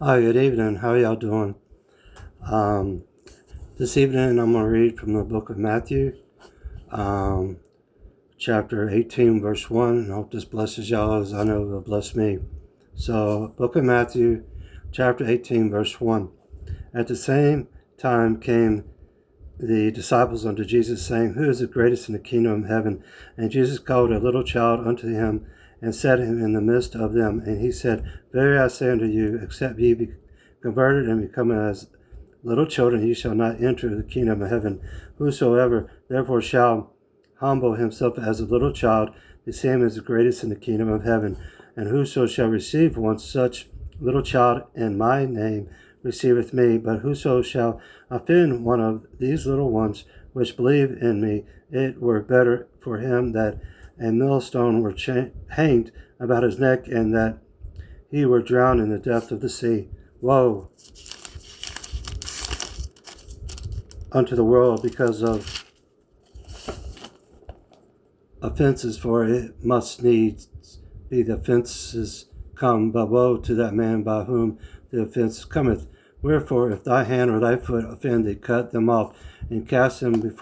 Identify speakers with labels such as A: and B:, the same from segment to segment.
A: Hi, good evening. How y'all doing? This evening I'm going to read from the book of Matthew, chapter 18, verse 1. And I hope this blesses y'all as I know it will bless me. So, book of Matthew, chapter 18, verse 1. At the same time came the disciples unto Jesus, saying, Who is the greatest in the kingdom of heaven? And Jesus called a little child unto him, and set him in the midst of them. And he said, Verily I say unto you, except ye be converted and become as little children, ye shall not enter the kingdom of heaven. Whosoever therefore shall humble himself as a little child, the same is the greatest in the kingdom of heaven. And whoso shall receive one such little child in my name receiveth me. But whoso shall offend one of these little ones which believe in me, it were better for him that a millstone were hanged about his neck, and that he were drowned in the depth of the sea. Woe unto the world because of offenses, for it must needs be the offenses come, but woe to that man by whom the offense cometh. Wherefore, if thy hand or thy foot offend thee, cut them off, and cast them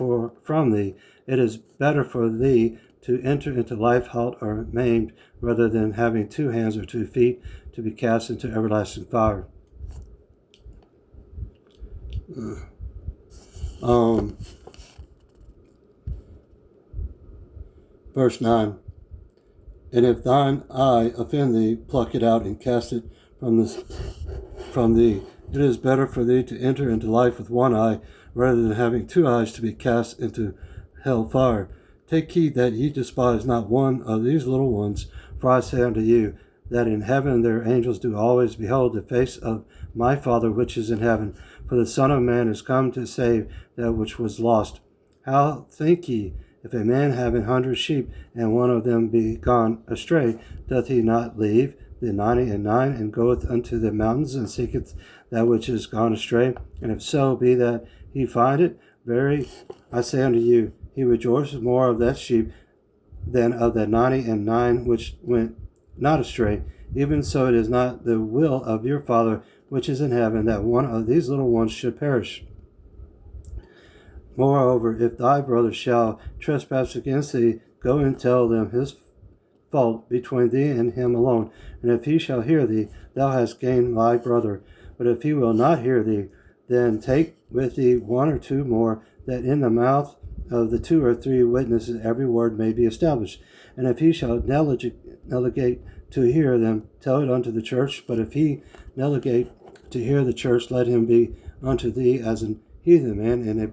A: from thee. It is better for thee to enter into life halt or maimed, rather than having 2 hands or 2 feet to be cast into everlasting fire. Verse 9. And if thine eye offend thee, pluck it out and cast it from thee. It is better for thee to enter into life with 1 eye, rather than having 2 eyes to be cast into hell fire. Take heed that ye despise not one of these little ones, for I say unto you, that in heaven their angels do always behold the face of my Father which is in heaven. For the Son of Man is come to save that which was lost. How think ye, if a man have 100 sheep, and one of them be gone astray, doth he not leave the 99 and goeth unto the mountains, and seeketh that which is gone astray? And if so be that he find it, verily I say unto you, he rejoices more of that sheep than of the 99 which went not astray. Even so it is not the will of your Father which is in heaven that one of these little ones should perish. Moreover, if thy brother shall trespass against thee, go and tell them his fault between thee and him alone. And if he shall hear thee, thou hast gained thy brother. But if he will not hear thee, then take with thee 1 or 2 more, that in the mouth of the 2 or 3 witnesses every word may be established. And if he shall delegate to hear them, tell it unto the church. But if he delegate to hear the church, let him be unto thee as an heathen man and a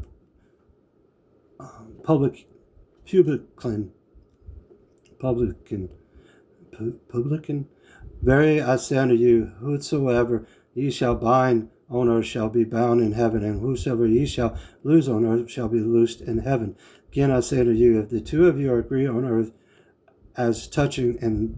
A: publican. Verily I say unto you, whosoever ye shall bind on earth shall be bound in heaven, and whosoever ye shall loose on earth shall be loosed in heaven. Again I say unto you, if the 2 of you agree on earth as touching and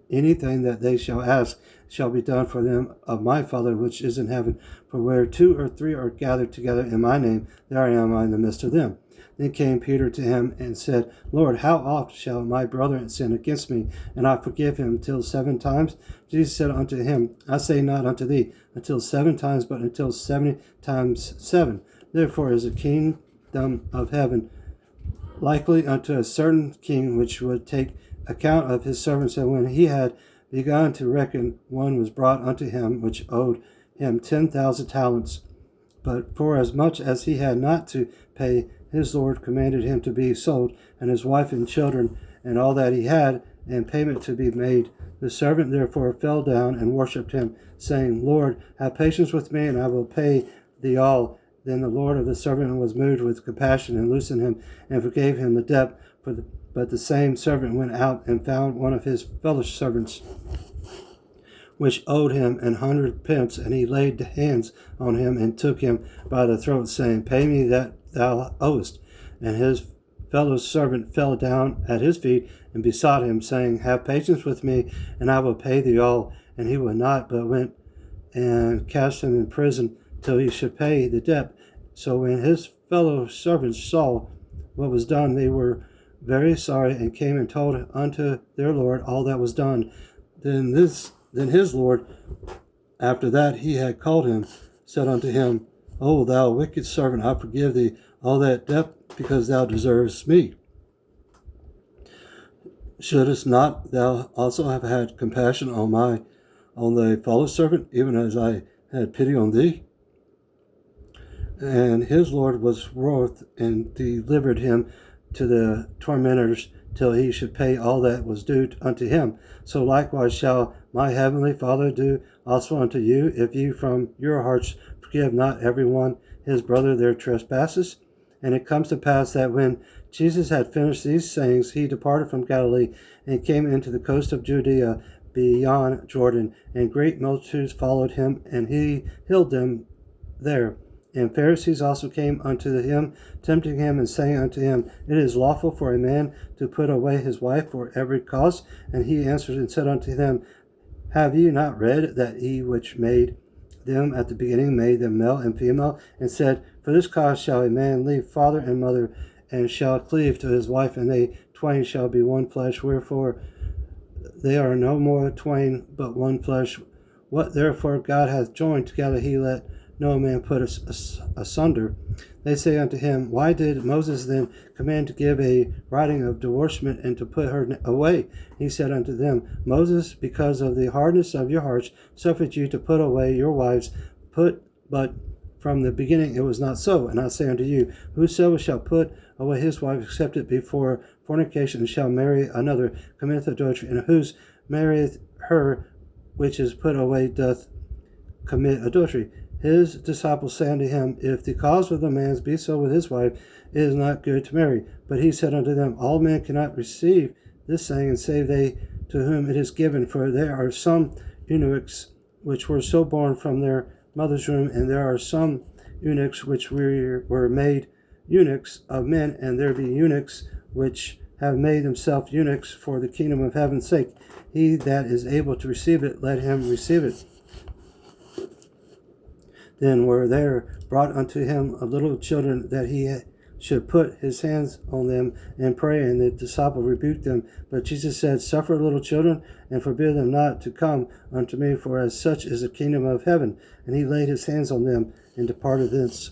A: anything that they shall ask, shall be done for them of my Father which is in heaven. For where 2 or 3 are gathered together in my name, there am I in the midst of them. Then came Peter to him and said, Lord, how oft shall my brother sin against me, and I forgive him till 7 times? Jesus said unto him, I say not unto thee until 7 times, but until 70 times 7. Therefore is the kingdom of heaven likely unto a certain king which would take account of his servants. And when he had begun to reckon, one was brought unto him which owed him 10,000 talents. But forasmuch as he had not to pay, his Lord commanded him to be sold, and his wife and children, and all that he had, and payment to be made. The servant therefore fell down and worshipped him, saying, Lord, have patience with me, and I will pay thee all. Then the Lord of the servant was moved with compassion, and loosened him, and forgave him the debt. But the same servant went out and found one of his fellow servants, which owed him 100 pence, and he laid hands on him and took him by the throat, saying, Pay me that thou owest. And his fellow servant fell down at his feet and besought him, saying, Have patience with me, and I will pay thee all. And he would not, but went and cast him in prison till he should pay the debt. So when his fellow servants saw what was done, they were very sorry, and came and told unto their Lord all that was done. Then his Lord After that he had called him, said unto him, O thou wicked servant, I forgive thee all that debt, because thou deservest me. Shouldest not thou also have had compassion on thy fellow servant, even as I had pity on thee? And his Lord was wroth, and delivered him to the tormentors, till he should pay all that was due unto him. So likewise shall my heavenly Father do also unto you, if you from your hearts forgive not every one his brother their trespasses. And it comes to pass that when Jesus had finished these sayings, he departed from Galilee, and came into the coast of Judea beyond Jordan, and great multitudes followed him, and he healed them there. And Pharisees also came unto him, tempting him, and saying unto him, It is lawful for a man to put away his wife for every cause. And he answered and said unto them, Have ye not read that he which made them at the beginning made them male and female, and said, For this cause shall a man leave father and mother, and shall cleave to his wife, and they twain shall be one flesh. Wherefore they are no more twain, but one flesh. What therefore God hath joined together, he let no man put asunder. They say unto him, Why did Moses then command to give a writing of divorcement, and to put her away? He said unto them, Moses, because of the hardness of your hearts, suffered you to put away your wives, but from the beginning it was not so. And I say unto you, whosoever shall put away his wife, except it be for fornication, and shall marry another, committeth adultery, and whose marrieth her which is put away doth commit adultery. His disciples say unto him, If the cause of the man's be so with his wife, it is not good to marry. But he said unto them, All men cannot receive this saying, save they to whom it is given. For there are some eunuchs which were so born from their mother's womb, and there are some eunuchs which were made eunuchs of men, and there be eunuchs which have made themselves eunuchs for the kingdom of heaven's sake. He that is able to receive it, let him receive it. Then were there brought unto him little children, that he should put his hands on them and pray, and the disciple rebuked them. But Jesus said, Suffer little children, and forbid them not to come unto me, for as such is the kingdom of heaven. And he laid his hands on them, and departed thence.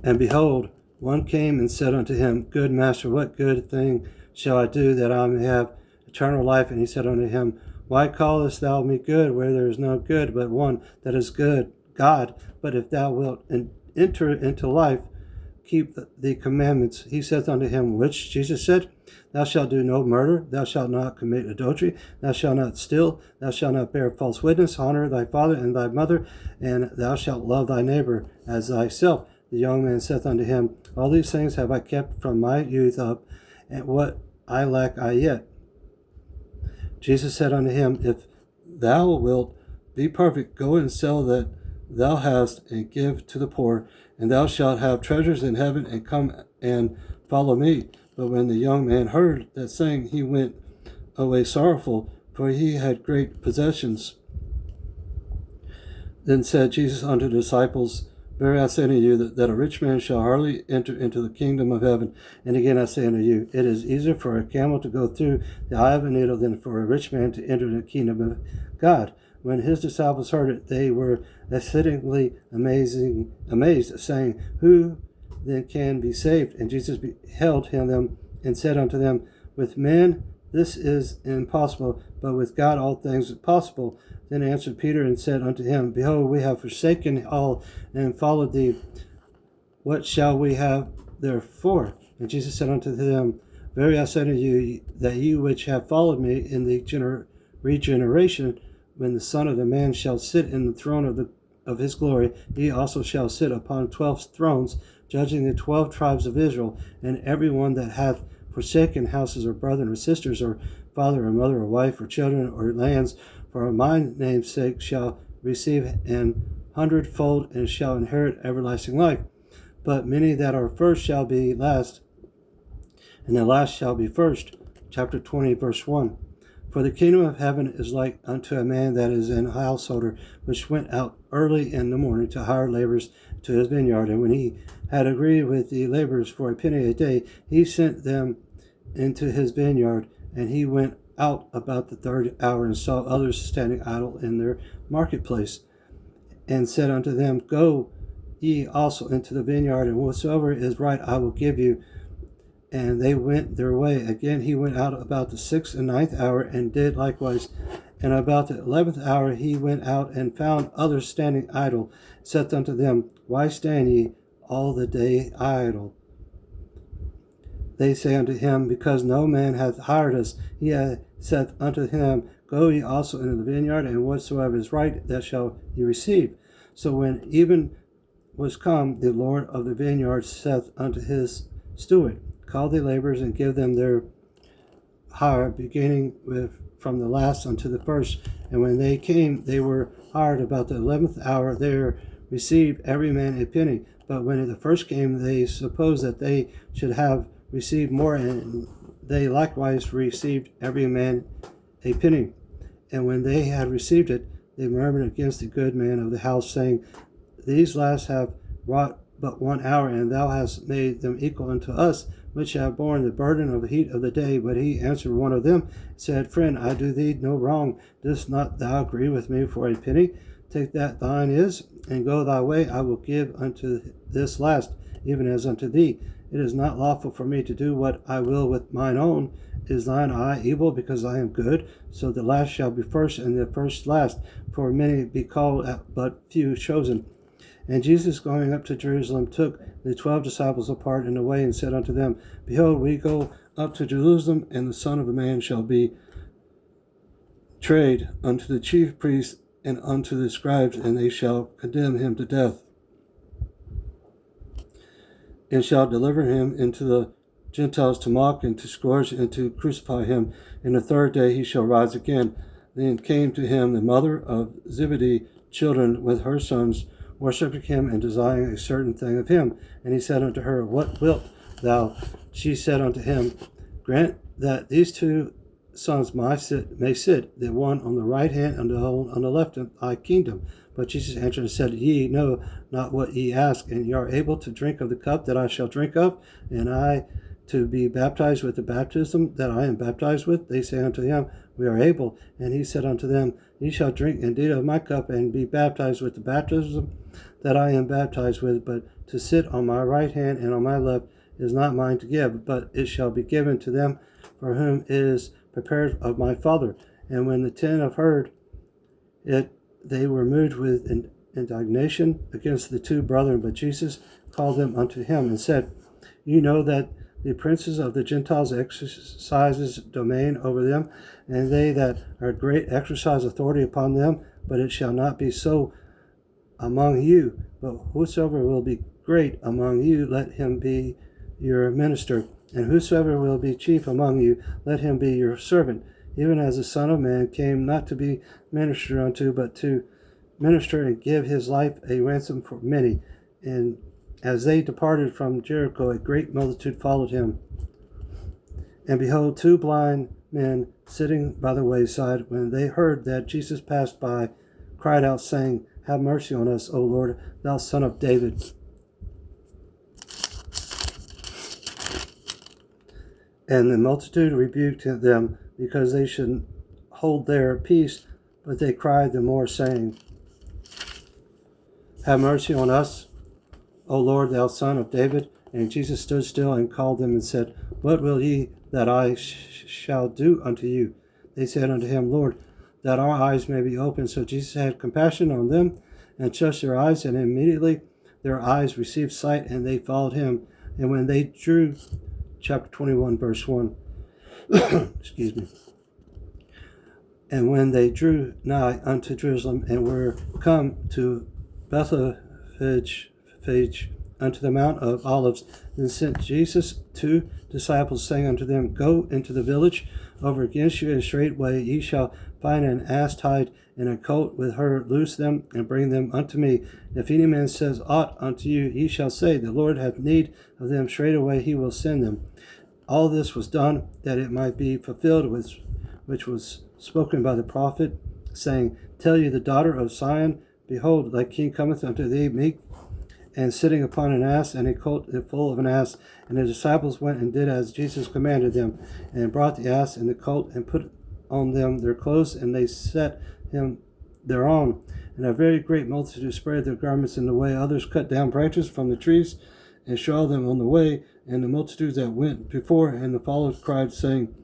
A: And behold, one came and said unto him, Good master, what good thing shall I do that I may have eternal life? And he said unto him, Why callest thou me good, where there is no good but one that is good, God? But if thou wilt enter into life, keep the commandments. He saith unto him, Which? Jesus said, Thou shalt do no murder, thou shalt not commit adultery, thou shalt not steal, thou shalt not bear false witness, honor thy father and thy mother, and thou shalt love thy neighbor as thyself. The young man saith unto him, All these things have I kept from my youth up, and what I lack I yet. Jesus said unto him, If thou wilt be perfect, go and sell that thou hast, and give to the poor, and thou shalt have treasures in heaven, and come and follow me. But when the young man heard that saying, he went away sorrowful, for he had great possessions. Then said Jesus unto the disciples, Verily I say unto you, that a rich man shall hardly enter into the kingdom of heaven. And again I say unto you, it is easier for a camel to go through the eye of a needle than for a rich man to enter the kingdom of God. When his disciples heard it, they were exceedingly amazed, saying, Who then can be saved? And Jesus beheld them, and said unto them, With men this is impossible, but with God all things are possible. Then answered Peter and said unto him, Behold, we have forsaken all and followed thee. What shall we have therefore? And Jesus said unto them, Verily I say unto you, that ye which have followed me in the regeneration, when the Son of the Man shall sit in the throne of his glory, he also shall sit upon 12 thrones, judging the 12 tribes of Israel. And every one that hath forsaken houses, or brethren, or sisters, or father, or mother, or wife, or children, or lands, for my name's sake, shall receive 100-fold, and shall inherit everlasting life. But many that are first shall be last, and the last shall be first. Chapter 20, verse 1. For the kingdom of heaven is like unto a man that is an householder, which went out early in the morning to hire laborers to his vineyard. And when he had agreed with the laborers for a penny a day, he sent them into his vineyard. And he went out about the third hour, and saw others standing idle in their marketplace, and said unto them, Go ye also into the vineyard, and whatsoever is right I will give you. And they went their way. Again he went out about the 6th and 9th hour, and did likewise. And about the 11th hour he went out, and found others standing idle, said unto them, Why stand ye all the day idle? They say unto him, Because no man hath hired us. He saith unto him, Go ye also into the vineyard, and whatsoever is right, that shall ye receive. So when even was come, the Lord of the vineyard saith unto his steward, Call the laborers, and give them their hire, beginning from the last unto the first. And when they came, they were hired about the 11th hour. There received every man a penny. But when the first came, they supposed that they should have received more, and they likewise received every man a penny. And when they had received it, they murmured against the good man of the house, saying, These last have wrought but 1 hour, and thou hast made them equal unto us, which have borne the burden of the heat of the day. But he answered one of them, said, Friend, I do thee no wrong. Dost not thou agree with me for a penny? Take that thine is, and go thy way. I will give unto this last, even as unto thee. It is not lawful for me to do what I will with mine own. Is thine eye evil, because I am good? So the last shall be first, and the first last. For many be called, but few chosen. And Jesus, going up to Jerusalem, took the 12 disciples apart in the way, and said unto them, Behold, we go up to Jerusalem, and the Son of Man shall be betrayed unto the chief priests and unto the scribes, and they shall condemn him to death, and shall deliver him into the Gentiles to mock, and to scourge, and to crucify him. And the third day he shall rise again. Then came to him the mother of Zebedee's children with her sons, worshipping him, and desiring a certain thing of him. And he said unto her, What wilt thou? She said unto him, Grant that these 2 sons may sit, the one on the right hand, and the other on the left of thy kingdom. But Jesus answered and said, Ye know not what ye ask. And ye are able to drink of the cup that I shall drink of, and I to be baptized with the baptism that I am baptized with? They say unto him, We are able. And he said unto them, Ye shall drink indeed of my cup, and be baptized with the baptism that I am baptized with. But to sit on my right hand and on my left is not mine to give, but it shall be given to them for whom it is prepared of my Father. And when the 10 have heard it, they were moved with indignation against the 2 brethren. But Jesus called them unto him, and said, You know that the princes of the Gentiles exercises domain over them, and they that are great exercise authority upon them. But it shall not be so among you. But whosoever will be great among you, let him be your minister. And whosoever will be chief among you, let him be your servant. Even as the Son of Man came not to be ministered unto, but to minister and give his life a ransom for many. And as they departed from Jericho, a great multitude followed him. And behold, 2 blind men sitting by the wayside, when they heard that Jesus passed by, cried out, saying, Have mercy on us, O Lord, thou Son of David. And the multitude rebuked them, because they should hold their peace. But they cried the more, saying, Have mercy on us, O Lord, thou Son of David. And Jesus stood still and called them, and said, What will ye that I shall do unto you? They said unto him, Lord, that our eyes may be opened. So Jesus had compassion on them, and touched their eyes, and immediately their eyes received sight, and they followed him. And when they drew, chapter 21, verse 1, excuse me. And when they drew nigh unto Jerusalem, and were come to Bethphage, unto the Mount of Olives, then sent Jesus 2 disciples, saying unto them, Go into the village over against you, and straightway ye shall find an ass tied, and a colt with her. Loose them, and bring them unto me. If any man says aught unto you, ye shall say, The Lord hath need of them. Straightway he will send them. All this was done, that it might be fulfilled which was spoken by the prophet, saying, Tell you the daughter of Zion, behold, thy king cometh unto thee meek, and sitting upon an ass, and a colt full of an ass. And the disciples went and did as Jesus commanded them, and brought the ass and the colt, and put on them their clothes, and they set him thereon. And a very great multitude spread their garments in the way. Others cut down branches from the trees, and strawed them on the way. And the multitudes that went before and the followers cried, saying,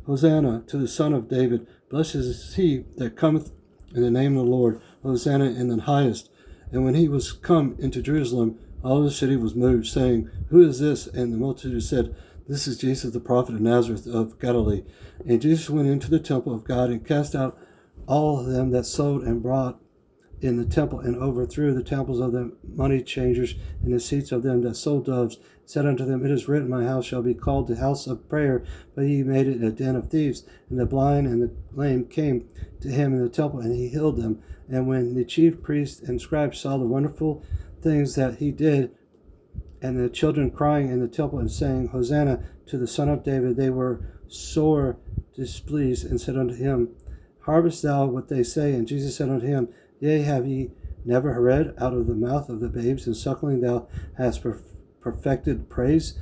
A: Hosanna to the Son of David. Blessed is he that cometh in the name of the Lord. Hosanna in the highest. And when he was come into Jerusalem, all the city was moved, saying, Who is this? And the multitude said, This is Jesus the prophet of Nazareth of Galilee. And Jesus went into the temple of God, and cast out all of them that sold and bought in the temple, and overthrew the temples of the money changers, and the seats of them that sold doves. Said unto them, It is written, My house shall be called the house of prayer, but ye made it a den of thieves. And the blind and the lame came to him in the temple, and he healed them. And when the chief priests and scribes saw the wonderful things that he did, and the children crying in the temple and saying, Hosanna to the Son of David, they were sore displeased, and said unto him, Harvest thou what they say? And Jesus said unto him, Yea, have ye never read, out of the mouth of the babes and suckling thou hast perfected praise?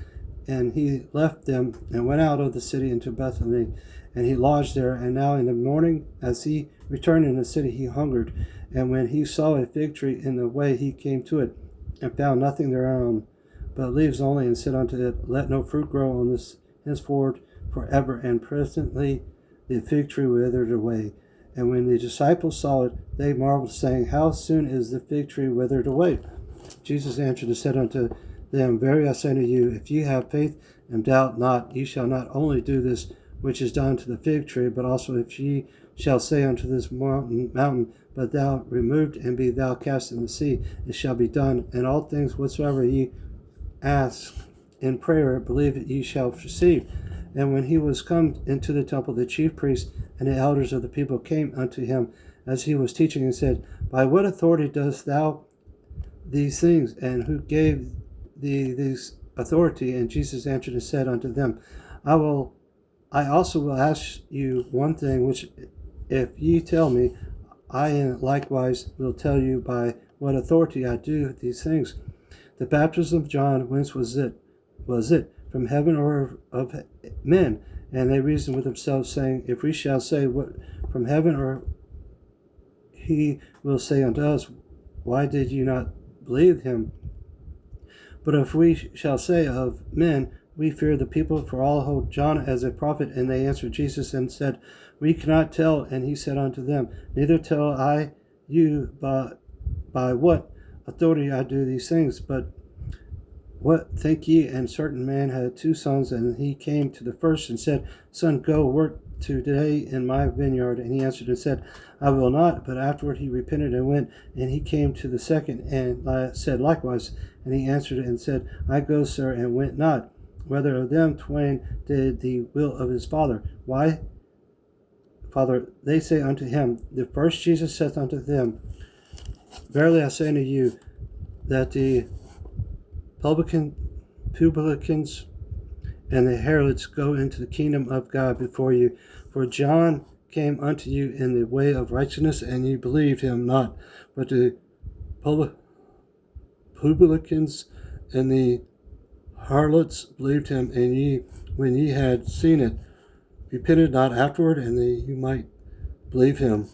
A: And he left them, and went out of the city into Bethany, and he lodged there. And now in the morning, as he returned in the city, he hungered. And when he saw a fig tree in the way, he came to it, and found nothing thereon, but leaves only, and said unto it, Let no fruit grow on this henceforward forever. And presently the fig tree withered away. And when the disciples saw it, they marveled, saying, How soon is the fig tree withered away? Jesus answered and said unto them, Verily I say unto you, if ye have faith and doubt not, ye shall not only do this which is done to the fig tree, but also if ye shall say unto this mountain, But thou removed, and be thou cast in the sea, it shall be done. And all things whatsoever ye ask in prayer, believe that ye shall receive. And when he was come into the temple, the chief priests and the elders of the people came unto him as he was teaching, and said, By what authority dost thou these things? And who gave thee this authority? And Jesus answered and said unto them, I also will ask you one thing, which if ye tell me, I likewise will tell you by what authority I do these things. The baptism of John, whence was it? Was it from heaven or of men? And they reasoned with themselves, saying, If we shall say what from heaven, or he will say unto us, Why did you not believe him? But if we shall say of men, we fear the people, for all hold John as a prophet. And they answered Jesus and said, We cannot tell. And he said unto them, Neither tell I you by what authority I do these things. But what think ye? And certain man had 2 sons, and he came to the first and said, Son, go work today in my vineyard. And he answered and said, I will not. But afterward he repented and went. And he came to the second and said likewise. And he answered and said, I go, sir, and went not. Whether of them twain did the will of his father? Why, Father, they say unto him, the first. Jesus saith unto them, Verily I say unto you, that the publicans and the harlots go into the kingdom of God before you. For John came unto you in the way of righteousness, and ye believed him not. But the publicans and the harlots believed him, and ye, when ye had seen it, repented not afterward, and that you might believe him.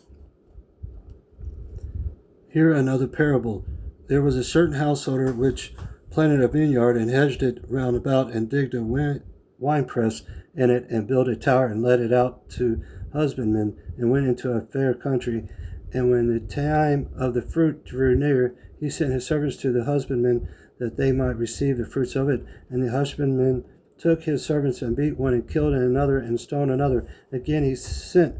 A: Here another parable. There was a certain householder which planted a vineyard, and hedged it round about, and digged a winepress in it, and built a tower, and let it out to husbandmen, and went into a fair country. And when the time of the fruit drew near, he sent his servants to the husbandmen, that they might receive the fruits of it. And the husbandmen took his servants, and beat one, and killed another, and stoned another. Again he sent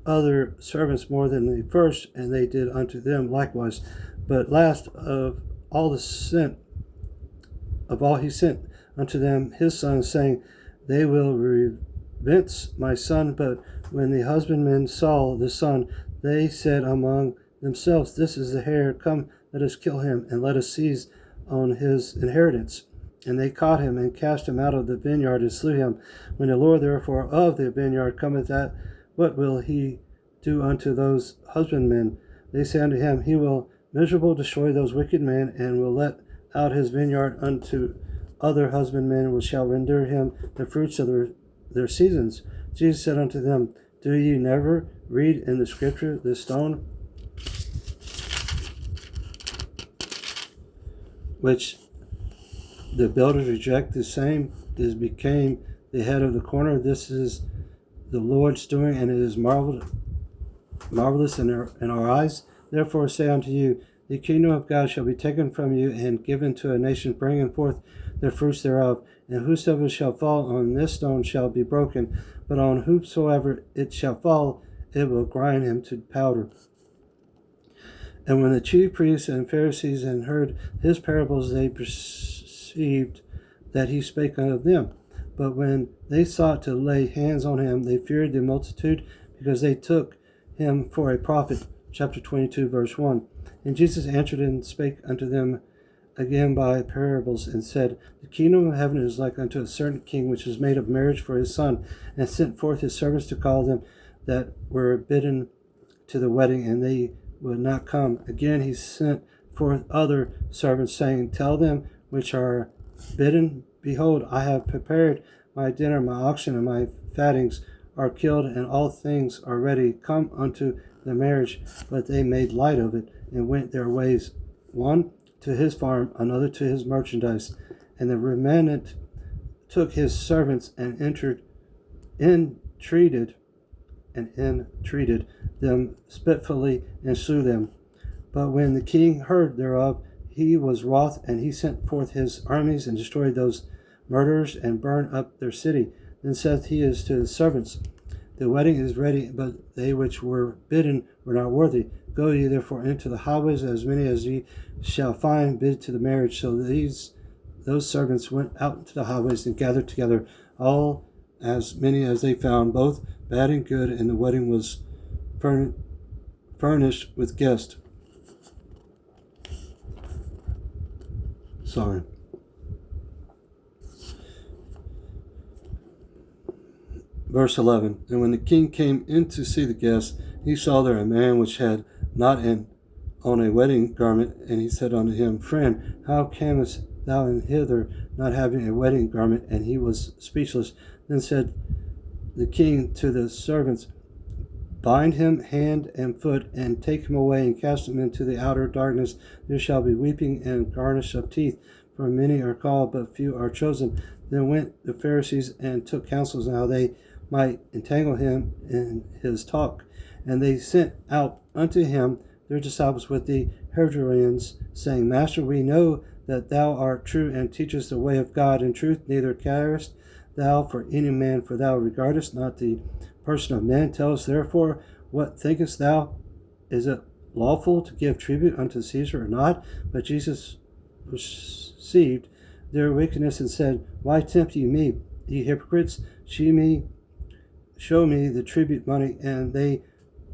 A: other servants more than the first, and they did unto them likewise. But last of all he sent unto them his son, saying, They will revenge my son. But when the husbandmen saw the son, they said among themselves, This is the heir, come, let us kill him, and let us seize on his inheritance. And they caught him, and cast him out of the vineyard, and slew him. When the Lord therefore of the vineyard cometh, that what will he do unto those husbandmen? They say unto him, He will miserably destroy those wicked men, and will let out his vineyard unto other husbandmen, which shall render him the fruits of their seasons. Jesus said unto them, Do ye never read in the scripture, this stone which the builders reject, the same is became the head of the corner? This is the Lord's doing, and it is marvelous in our eyes. Therefore say unto you, the kingdom of God shall be taken from you and given to a nation, bringing forth the fruits thereof. And whosoever shall fall on this stone shall be broken, but on whomsoever it shall fall, it will grind him to powder. And when the chief priests and Pharisees had heard his parables, they perceived that he spake of them. But when they sought to lay hands on him, they feared the multitude, because they took him for a prophet. Chapter 22, verse 1. And Jesus answered and spake unto them again by parables, and said, The kingdom of heaven is like unto a certain king, which is made of marriage for his son, and sent forth his servants to call them that were bidden to the wedding, and they would not come. Again he sent forth other servants, saying, Tell them which are bidden, Behold, I have prepared my dinner, my oxen and my fattings are killed, and all things are ready. Come unto the marriage. But they made light of it, and went their ways, one to his farm, another to his merchandise. And the remnant took his servants, and entreated them spitefully, and slew them. But when the king heard thereof, he was wroth, and he sent forth his armies, and destroyed those murderers, and burned up their city. Then saith he to his servants, The wedding is ready, but they which were bidden were not worthy. Go ye therefore into the highways, as many as ye shall find, bid to the marriage. So those servants went out into the highways, and gathered together all as many as they found, both bad and good, and the wedding was furnished with guests. Verse 11. And when the king came in to see the guests, he saw there a man which had not on a wedding garment, and he said unto him, Friend, how camest thou in hither, not having a wedding garment? And he was speechless. Then said the king to the servants, Bind him hand and foot, and take him away, and cast him into the outer darkness. There shall be weeping and gnashing of teeth, for many are called, but few are chosen. Then went the Pharisees and took counsels how they might entangle him in his talk. And they sent out unto him their disciples with the Herodians, saying, Master, we know that thou art true, and teachest the way of God in truth, neither carest thou for any man, for thou regardest not the person of men. Tell us therefore, what thinkest thou? Is it lawful to give tribute unto Caesar or not? But Jesus perceived their wickedness, and said, Why tempt ye me, ye hypocrites? Show me the tribute money. And they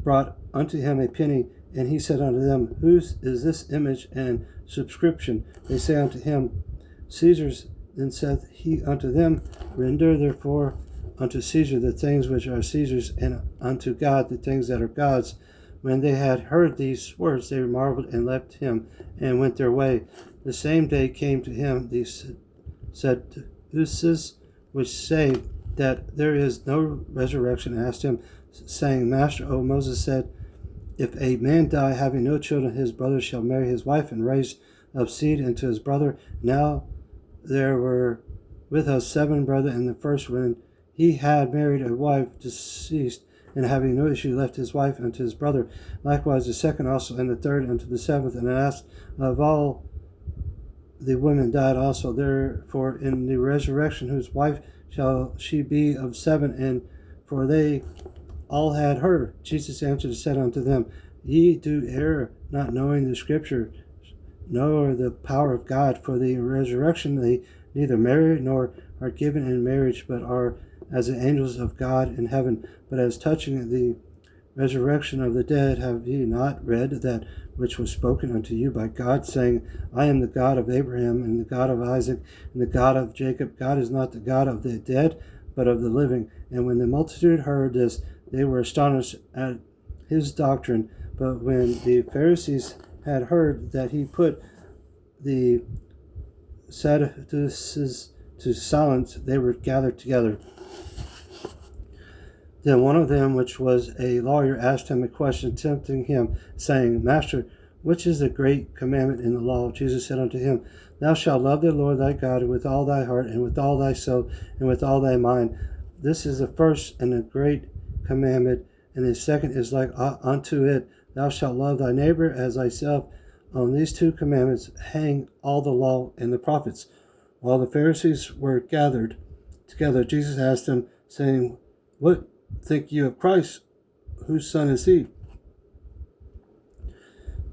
A: brought unto him a penny. And he said unto them, Whose is this image and subscription? They say unto him, Caesar's. Then saith he unto them, Render therefore unto Caesar the things which are Caesar's, and unto God the things that are God's. When they had heard these words, they marveled, and left him, and went their way. The same day came to him these Sadducees, which say that there is no resurrection, asked him, saying, Master, O Moses said, If a man die having no children, his brother shall marry his wife, and raise up seed unto his brother. Now there were with us 7 brethren, and the first, when he had married a wife, deceased, and having no issue, left his wife unto his brother. Likewise the second also, and the third unto the 7th. And asked of all the women died also. Therefore in the resurrection, whose wife shall she be of 7? And for they all had her. Jesus answered and said unto them, Ye do err, not knowing the scripture, nor the power of God. For the resurrection they neither marry nor are given in marriage, but are as the angels of God in heaven. But as touching the resurrection of the dead, have ye not read that which was spoken unto you by God, saying, I am the God of Abraham, and the God of Isaac, and the God of Jacob? God is not the God of the dead, but of the living. And when the multitude heard this, They were astonished at his doctrine. But when the Pharisees had heard that he put the Sadducees to silence, they were gathered together. Then one of them, which was a lawyer, asked him a question, tempting him, saying, Master, which is the great commandment in the law? Jesus said unto him, Thou shalt love the Lord thy God with all thy heart, and with all thy soul, and with all thy mind. This is the first and the great commandment, and the second is like unto it. Thou shalt love thy neighbor as thyself. On these two commandments hang all the law and the prophets. While the Pharisees were gathered together, Jesus asked them, saying, What think you of Christ? Whose son is he?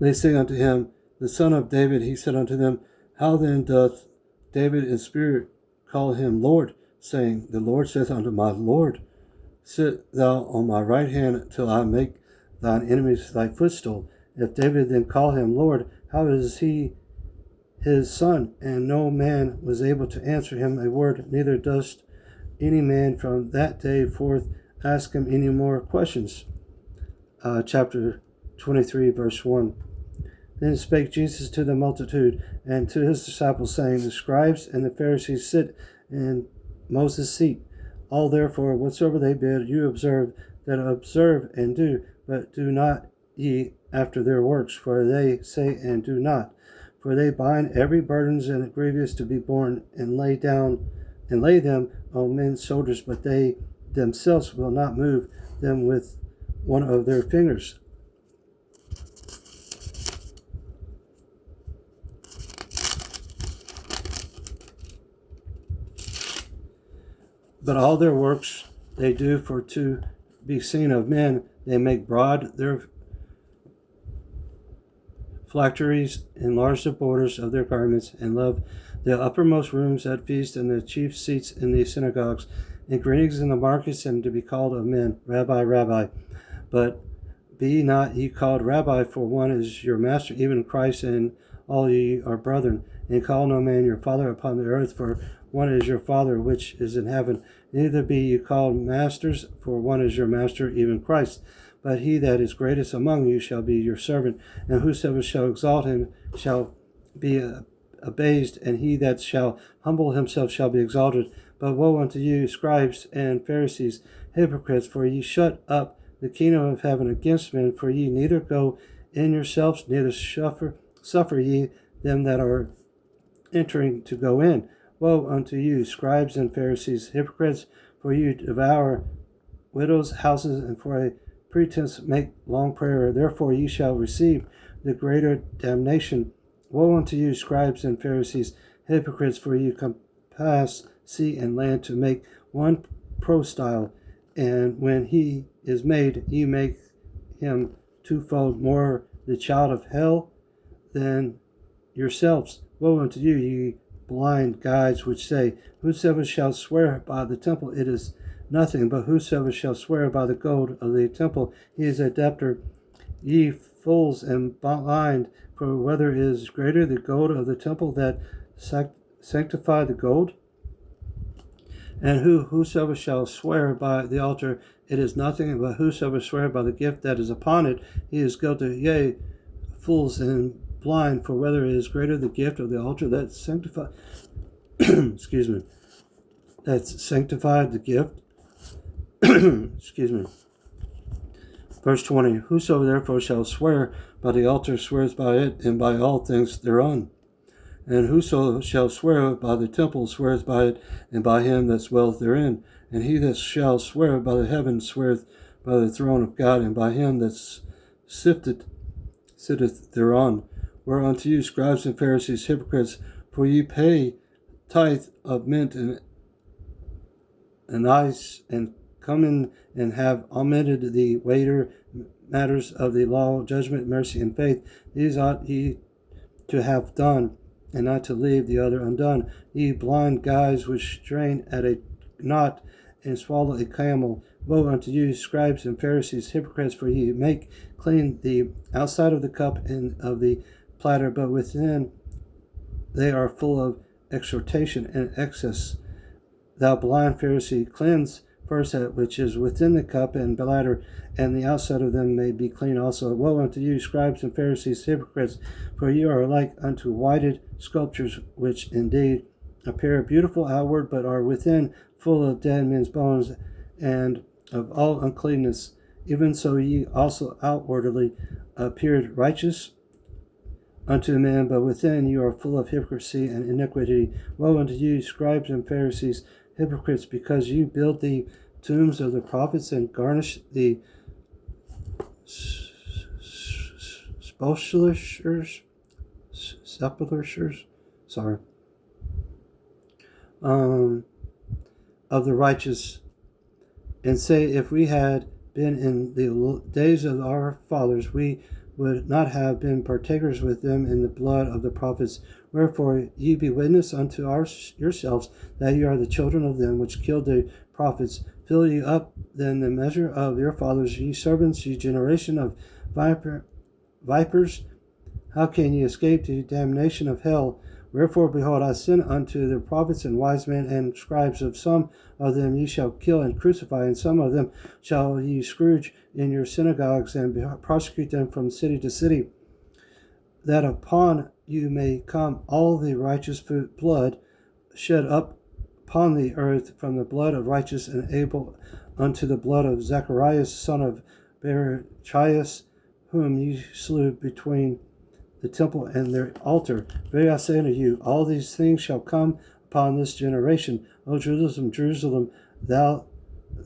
A: They say unto him, The son of David. He said unto them, How then doth David in spirit call him Lord, saying, The Lord saith unto my Lord, Sit thou on my right hand till I make thine enemies thy footstool. If David then call him Lord, how is he his son? And no man was able to answer him a word, neither dost any man from that day forth ask him any more questions. Chapter 23, verse 1. Then spake Jesus to the multitude and to his disciples, saying, The scribes and the Pharisees sit in Moses' seat. All therefore whatsoever they bid you observe and do, but do not ye after their works, for they say and do not. For they bind every burdens and grievous to be borne, and lay them on men's shoulders, but they themselves will not move them with one of their fingers. But all their works they do for to be seen of men. They make broad their phylacteries, enlarge the borders of their garments, and love the uppermost rooms at feasts and the chief seats in the synagogues, and greetings in the markets, and to be called of men, Rabbi, Rabbi. But be not ye called Rabbi, for one is your master, even Christ, and all ye are brethren. And call no man your father upon the earth, for one is your Father which is in heaven. Neither be ye called masters, for one is your master, even Christ. But he that is greatest among you shall be your servant, and whosoever shall exalt him shall be abased, and he that shall humble himself shall be exalted. But woe unto you, scribes and Pharisees, hypocrites, for ye shut up the kingdom of heaven against men, for ye neither go in yourselves, neither suffer ye them that are entering to go in. Woe unto you, scribes and Pharisees, hypocrites, for you devour widows' houses, and for a pretense make long prayer. Therefore ye shall receive the greater damnation. Woe unto you, scribes and Pharisees, hypocrites, for you compass sea and land to make one prostyle, and when he is made, ye make him twofold more the child of hell than yourselves. Woe unto you, ye blind guides, which say, Whosoever shall swear by the temple, it is nothing, but whosoever shall swear by the gold of the temple, he is a debtor. Ye fools and blind, for whether is greater the gold of the temple that sanctify the gold? And whosoever shall swear by the altar, it is nothing, but whosoever swear by the gift that is upon it, he is guilty. Yea, fools and blind, for whether is greater the gift of the altar that sanctified that's sanctified the gift. Verse 20, Whoso therefore shall swear by the altar swears by it, and by all things thereon. And whoso shall swear by the temple swears by it, and by him that dwelleth therein. And he that shall swear by the heavens sweareth by the throne of God, and by him that sitteth thereon. Whereunto you, scribes and Pharisees, hypocrites, for ye pay tithe of mint and anise, and come in and have omitted the weightier matters of the law, judgment, mercy, and faith. These ought ye to have done, and not to leave the other undone. Ye blind guides, which strain at a knot and swallow a camel. Woe unto you, scribes and Pharisees, hypocrites, for ye make clean the outside of the cup and of the platter, but within they are full of exhortation and excess. Thou blind Pharisee, cleanse first that which is within the cup and bladder, and the outside of them may be clean also. Woe unto you, scribes and Pharisees, hypocrites, for you are like unto whited sculptures, which indeed appear beautiful outward, but are within full of dead men's bones and of all uncleanness. Even so ye also outwardly appeared righteous unto men, but within you are full of hypocrisy and iniquity. Woe unto you, scribes and Pharisees, hypocrites, because you build the tombs of the prophets and garnish the sepulchres, of the righteous, and say, if we had been in the days of our fathers, we would not have been partakers with them in the blood of the prophets. Wherefore ye be witness unto yourselves that ye are the children of them which killed the prophets. Fill ye up then the measure of your fathers, ye servants, ye generation of vipers. How can ye escape the damnation of hell? Wherefore, behold, I send unto the prophets and wise men and scribes. Of some of them ye shall kill and crucify, and some of them shall ye scourge in your synagogues, and prosecute them from city to city, that upon you may come all the righteous blood shed up upon the earth, from the blood of righteous and Abel unto the blood of Zacharias, son of Barachias, whom ye slew between the temple and their altar. Verily I say unto you, all these things shall come upon this generation. O Jerusalem, Jerusalem, thou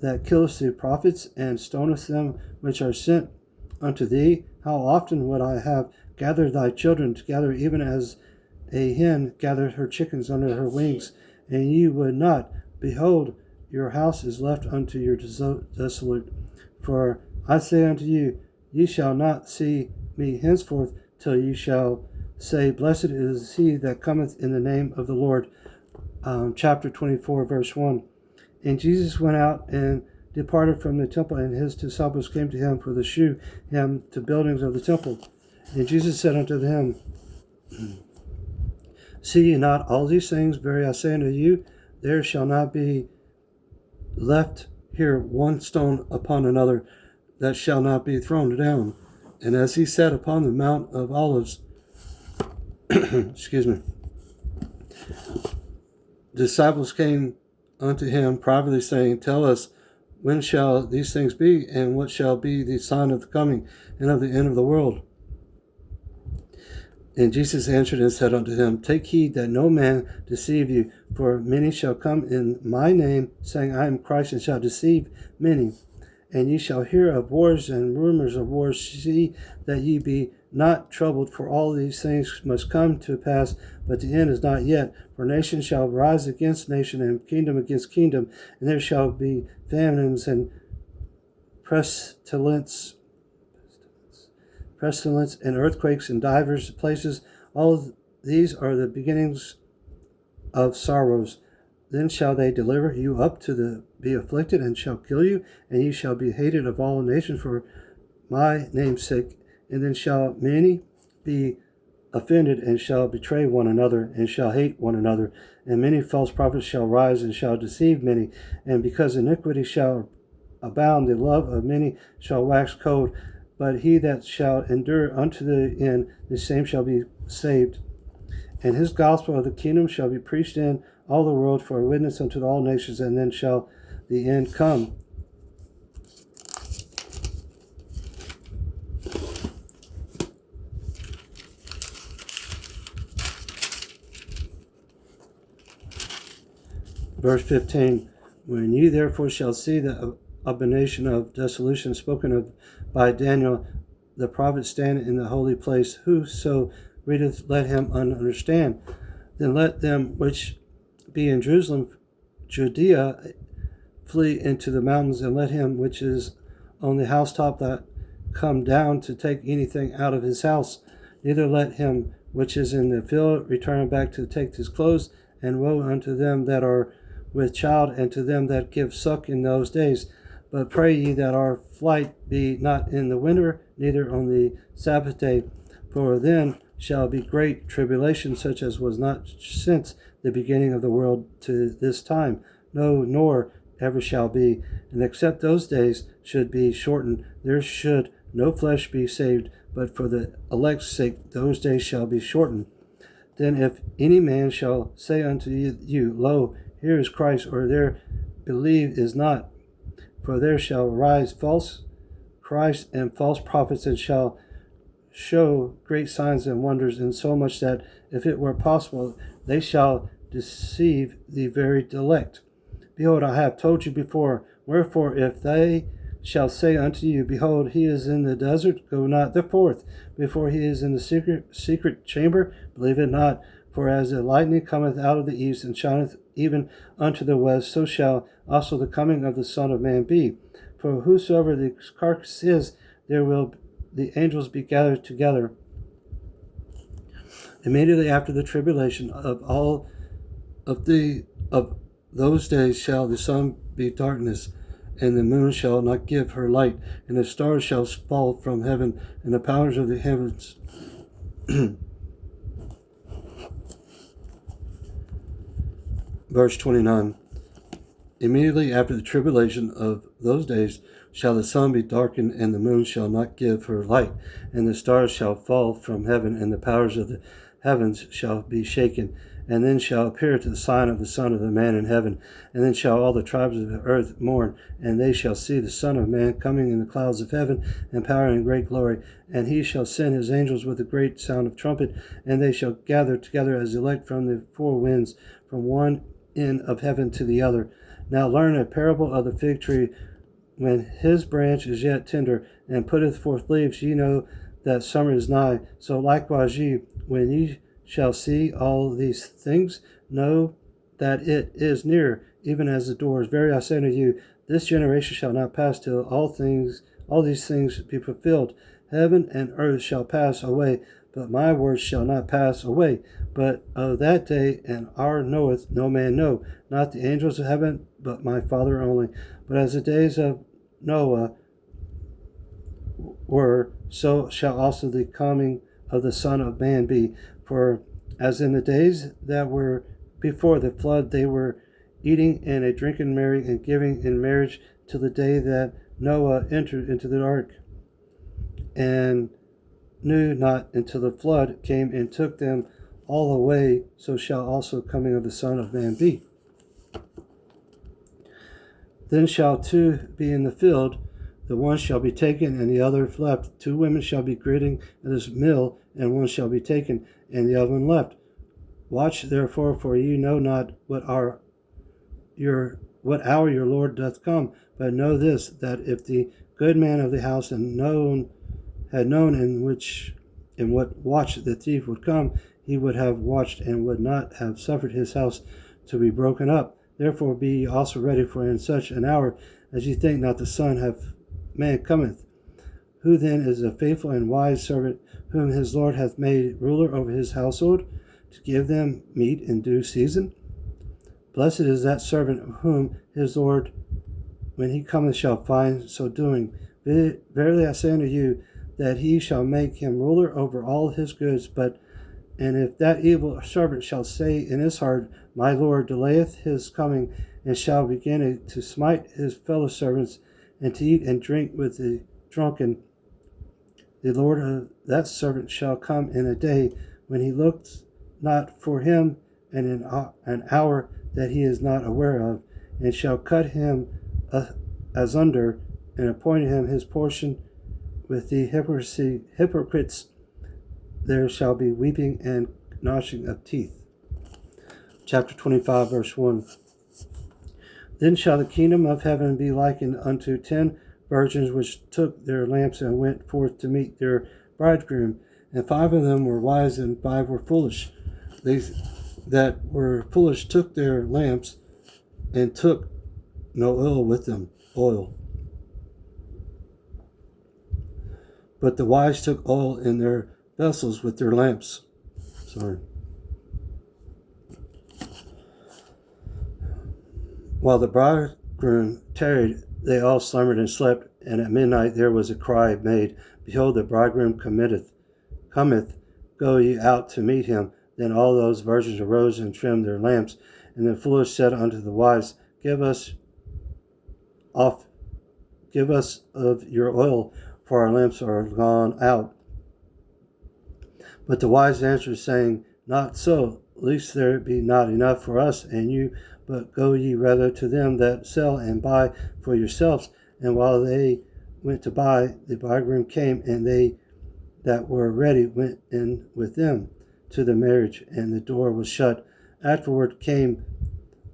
A: that killest the prophets and stonest them which are sent unto thee, how often would I have gathered thy children together, even as a hen gathereth her chickens under her wings, and ye would not. Behold, your house is left unto your desolate. For I say unto you, ye shall not see me henceforth, till ye shall say, blessed is he that cometh in the name of the Lord. Chapter 24, verse 1. And Jesus went out and departed from the temple, and his disciples came to him for to shew him the buildings of the temple. And Jesus said unto them, see ye not all these things? Verily I say unto you, there shall not be left here one stone upon another that shall not be thrown down. And as he sat upon the Mount of Olives, disciples came unto him privately, saying, tell us, when shall these things be, and what shall be the sign of the coming and of the end of the world? And Jesus answered and said unto them, take heed that no man deceive you, for many shall come in my name, saying, I am Christ, and shall deceive many. And ye shall hear of wars and rumors of wars. See that ye be not troubled, for all these things must come to pass, but the end is not yet. For nation shall rise against nation, and kingdom against kingdom, and there shall be famines and pestilence and earthquakes in divers places. All these are the beginnings of sorrows. Then shall they deliver you up to be afflicted, and shall kill you, and ye shall be hated of all nations for my name's sake. And then shall many be offended, and shall betray one another, and shall hate one another. And many false prophets shall rise, and shall deceive many. And because iniquity shall abound, the love of many shall wax cold. But he that shall endure unto the end, the same shall be saved. And his gospel of the kingdom shall be preached in all the world for a witness unto all nations, and then shall the end come. Verse 15. When ye therefore shall see the abomination of desolation spoken of by Daniel the prophet stand in the holy place, whoso readeth, let him understand. Then let them which be in Jerusalem, Judea, flee into the mountains, and let him which is on the housetop that come down to take anything out of his house. Neither let him which is in the field return back to take his clothes. And woe unto them that are with child, and to them that give suck in those days. But pray ye that our flight be not in the winter, neither on the Sabbath day, for then shall be great tribulation, such as was not since the beginning of the world to this time, no, nor ever shall be. And except those days should be shortened, there should no flesh be saved, but for the elect's sake those days shall be shortened. Then if any man shall say unto you, Lo, here is Christ, or there believe is not, for there shall arise false Christ and false prophets, and shall show great signs and wonders, insomuch that, if it were possible, they shall deceive the very elect. Behold, I have told you before. Wherefore, if they shall say unto you, Behold, he is in the desert, go not forth. Before he is in the secret chamber, believe it not. For as the lightning cometh out of the east, and shineth even unto the west, so shall also the coming of the Son of Man be. For whosoever the carcass is, there will the angels be gathered together. Immediately after the tribulation of all of those days shall the sun be darkness, and the moon shall not give her light, and the stars shall fall from heaven, and the powers of the heavens Verse 29. Immediately after the tribulation of those days shall the sun be darkened, and the moon shall not give her light, and the stars shall fall from heaven, and the powers of the heavens shall be shaken. And then shall appear the sign of the Son of the Man in heaven. And then shall all the tribes of the earth mourn, and they shall see the Son of Man coming in the clouds of heaven, in power and great glory. And he shall send his angels with a great sound of trumpet, and they shall gather together as elect from the four winds, from one end of heaven to the other. Now learn a parable of the fig tree. When his branch is yet tender, and putteth forth leaves, ye know that summer is nigh. So likewise ye, when ye shall see all these things, know that it is near, even as the doors. Verily I say unto you, this generation shall not pass till all these things be fulfilled. Heaven and earth shall pass away, but my words shall not pass away. But of that day and hour knoweth no man, no, not the angels of heaven, but my Father only. But as the days of Noah were, so shall also the coming of the Son of Man be. For as in the days that were before the flood, they were eating and drinking merry and giving in marriage till the day that Noah entered into the ark, and knew not until the flood came and took them all away, so shall also coming of the Son of Man be. Then shall two be in the field, the one shall be taken and the other left. Two women shall be gritting at this mill, and one shall be taken and the other one left. Watch therefore, for ye know not what hour your Lord doth come. But know this, that if the good man of the house had known in what watch the thief would come, he would have watched and would not have suffered his house to be broken up. Therefore be ye also ready, for in such an hour as ye think not the Son of Man cometh. Who then is a faithful and wise servant, whom his Lord hath made ruler over his household, to give them meat in due season? Blessed is that servant whom his Lord, when he cometh, shall find so doing. Verily I say unto you, that he shall make him ruler over all his goods. And if that evil servant shall say in his heart, My Lord delayeth his coming, and shall begin to smite his fellow servants, and to eat and drink with the drunken, the Lord of that servant shall come in a day when he looks not for him, and in an hour that he is not aware of, and shall cut him asunder, and appoint him his portion with the hypocrites. There shall be weeping and gnashing of teeth. Chapter 25, verse 1. Then shall the kingdom of heaven be likened unto 10 virgins which took their lamps and went forth to meet their bridegroom. And 5 of them were wise, and 5 were foolish. They that were foolish took their lamps, and took no oil with them. But the wise took oil in their vessels with their lamps. While the bridegroom tarried, they all slumbered and slept, and at midnight there was a cry made, Behold, the bridegroom cometh, go ye out to meet him. Then all those virgins arose and trimmed their lamps. And the foolish said unto the wise, Give us off, give us of your oil, for our lamps are gone out. But the wise answered, saying, Not so, lest there be not enough for us and you, but go ye rather to them that sell and buy for yourselves. And while they went to buy, the bridegroom came, and they that were ready went in with them to the marriage, and the door was shut. Afterward came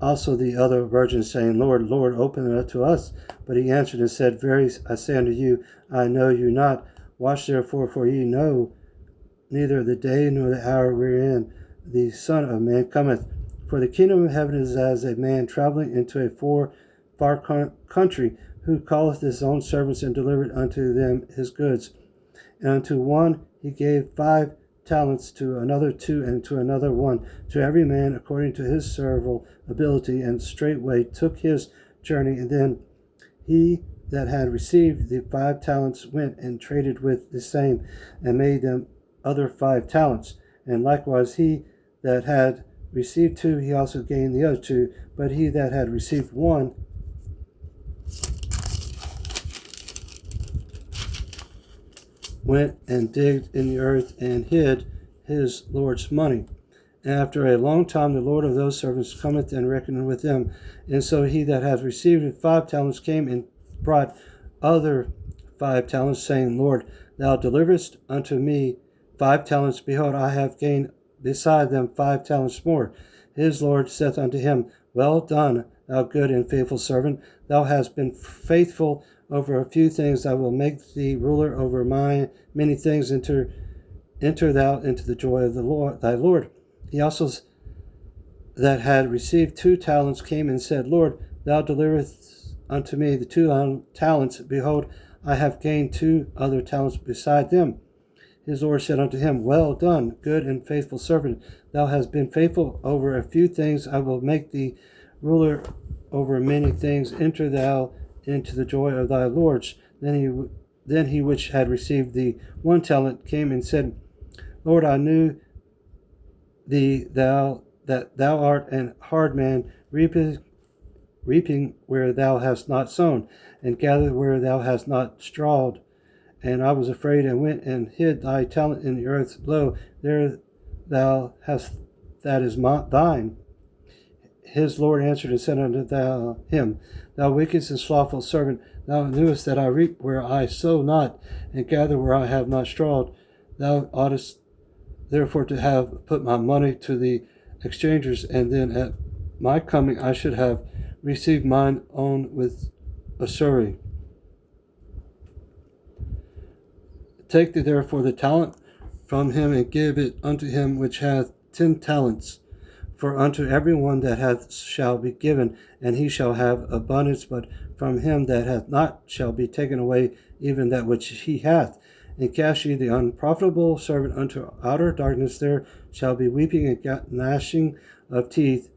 A: also the other virgins, saying, Lord, Lord, open it to us. But he answered and said, Verily I say unto you, I know you not. Watch therefore, for ye know neither the day nor the hour wherein the Son of Man cometh. For the kingdom of heaven is as a man traveling into a far country, who calleth his own servants and delivered unto them his goods. And unto one he gave 5 talents, to another 2, and to another 1, to every man according to his several ability, and straightway took his journey. And then he that had received the 5 talents went and traded with the same, and made them other 5 talents. And likewise he that had received 2, he also gained the other 2. But he that had received 1 went and digged in the earth and hid his Lord's money. After a long time the Lord of those servants cometh and reckoneth with them. And so he that hath received 5 talents came and brought other 5 talents, saying, Lord, thou deliverest unto me 5 talents. Behold, I have gained beside them 5 talents more. His Lord saith unto him, Well done, thou good and faithful servant. Thou hast been faithful over a few things. I will make thee ruler over many things. Enter thou into the joy of the Lord, thy Lord. He also that had received 2 talents came and said, Lord, thou deliverest unto me the 2 talents. Behold, I have gained 2 other talents beside them. His Lord said unto him, Well done, good and faithful servant. Thou hast been faithful over a few things. I will make thee ruler over many things. Enter thou into the joy of thy lords. Then he which had received the 1 talent came and said, Lord, I knew thee that thou art an hard man, reaping where thou hast not sown, and gathered where thou hast not strawed. And I was afraid, and went and hid thy talent in the earth. Lo, there thou hast that is thine. His Lord answered and said unto him, Thou wicked and slothful servant, thou knewest that I reap where I sow not, and gather where I have not strawed. Thou oughtest therefore to have put my money to the exchangers, and then at my coming I should have received mine own with usury. Take thee therefore the talent from him, and give it unto him which hath 10 talents. For unto every one that hath shall be given, and he shall have abundance, but from him that hath not shall be taken away even that which he hath. And cast ye the unprofitable servant unto outer darkness. There shall be weeping and gnashing of teeth,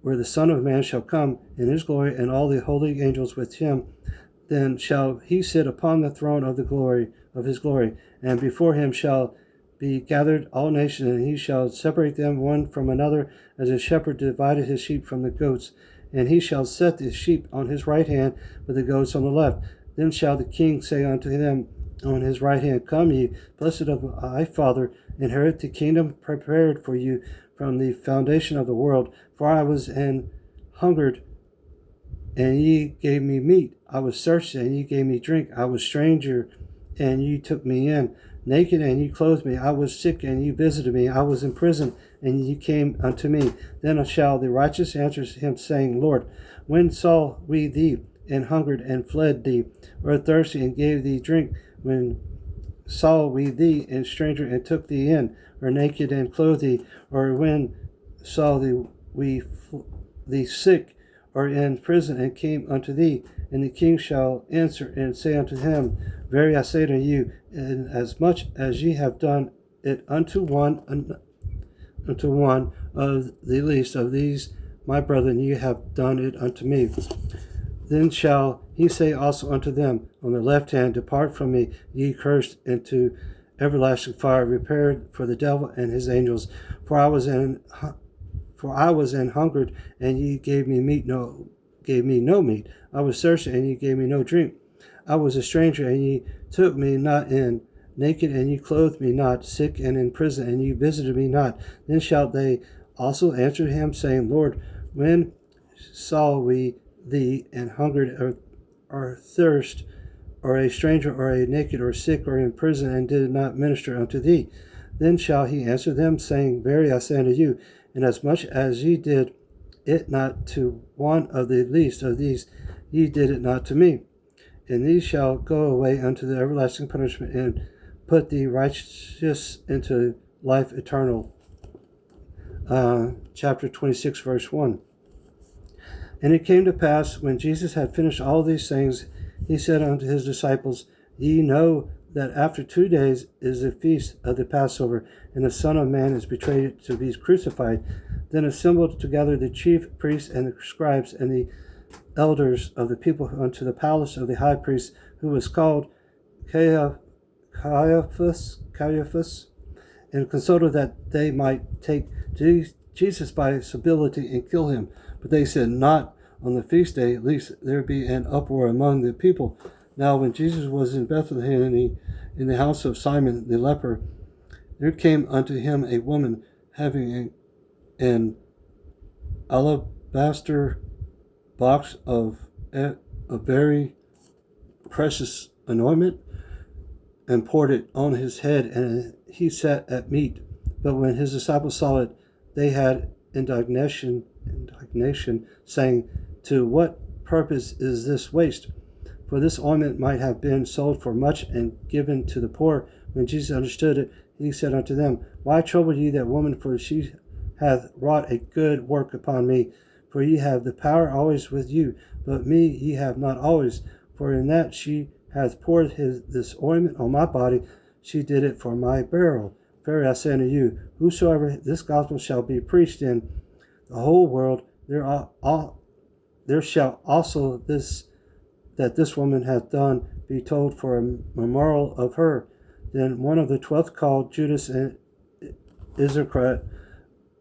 A: where the Son of Man shall come in his glory, and all the holy angels with him. Then shall he sit upon the throne of his glory, and before him shall be gathered all nations, and he shall separate them one from another, as a shepherd divided his sheep from the goats. And he shall set the sheep on his right hand, but the goats on the left. Then shall the king say unto them on his right hand, Come ye, blessed of my Father, inherit the kingdom prepared for you from the foundation of the world. For I was an hungered, and ye gave me meat. I was thirsty, and ye gave me drink. I was stranger, and ye took me in. Naked, and ye clothed me. I was sick, and ye visited me. I was in prison, and ye came unto me. Then shall the righteous answer him, saying, Lord, when saw we thee and hungered, and fled thee, or thirsty, and gave thee drink? When saw we thee and stranger, and took thee in, or naked, and clothed thee? Or when saw thee sick, or in prison, and came unto thee? And the king shall answer and say unto him, Verily I say to you, inasmuch as ye have done it unto one of the least of these my brethren, ye have done it unto me. Then shall he say also unto them on the left hand, Depart from me, ye cursed, into everlasting fire, prepared for the devil and his angels. For I was an hungered, and ye gave me meat. No, gave me no meat. I was thirsty, and ye gave me no drink. I was a stranger, and ye took me not in. Naked, and ye clothed me not. Sick, and in prison, and ye visited me not. Then shall they also answer him, saying, Lord, when saw we thee and hungered or thirst, or a stranger, or a naked, or sick, or in prison, and did not minister unto thee? Then shall he answer them, saying, Verily I say unto you, inasmuch as ye did it not to one of the least of these, ye did it not to me. And these shall go away unto the everlasting punishment, and put the righteous into life eternal. Chapter 26, verse 1. And it came to pass, when Jesus had finished all these things, he said unto his disciples, Ye know that after 2 days is the feast of the Passover, and the Son of Man is betrayed to be crucified. Then assembled together the chief priests and the scribes and the elders of the people unto the palace of the high priest, who was called Caiaphas, and consulted that they might take Jesus by subtlety and kill him. But they said, Not on the feast day, lest there be an uproar among the people. Now when Jesus was in Bethlehem in the house of Simon the leper, there came unto him a woman having an alabaster box of a very precious anointment, and poured it on his head, and he sat at meat. But when his disciples saw it, they had indignation, saying, To what purpose is this waste? For this ointment might have been sold for much and given to the poor. When Jesus understood it, he said unto them, Why trouble ye that woman? For she hath wrought a good work upon me. For ye have the power always with you, but me ye have not always. For in that she hath poured this ointment on my body, she did it for my burial. Verily I say unto you, whosoever this gospel shall be preached in the whole world, there shall also this woman hath done be told for a memorial of her. Then one of the 12 called Judas Iscariot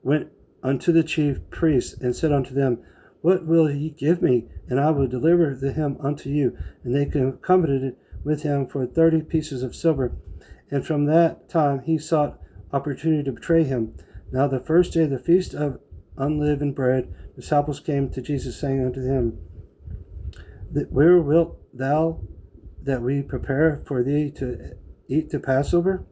A: went unto the chief priests and said unto them, What will ye give me, and I will deliver him unto you? And they covenanted with him for 30 pieces of silver. And from that time he sought opportunity to betray him. Now the first day of the feast of unleavened bread, the disciples came to Jesus, saying unto him, Where wilt thou that we prepare for thee to eat the Passover?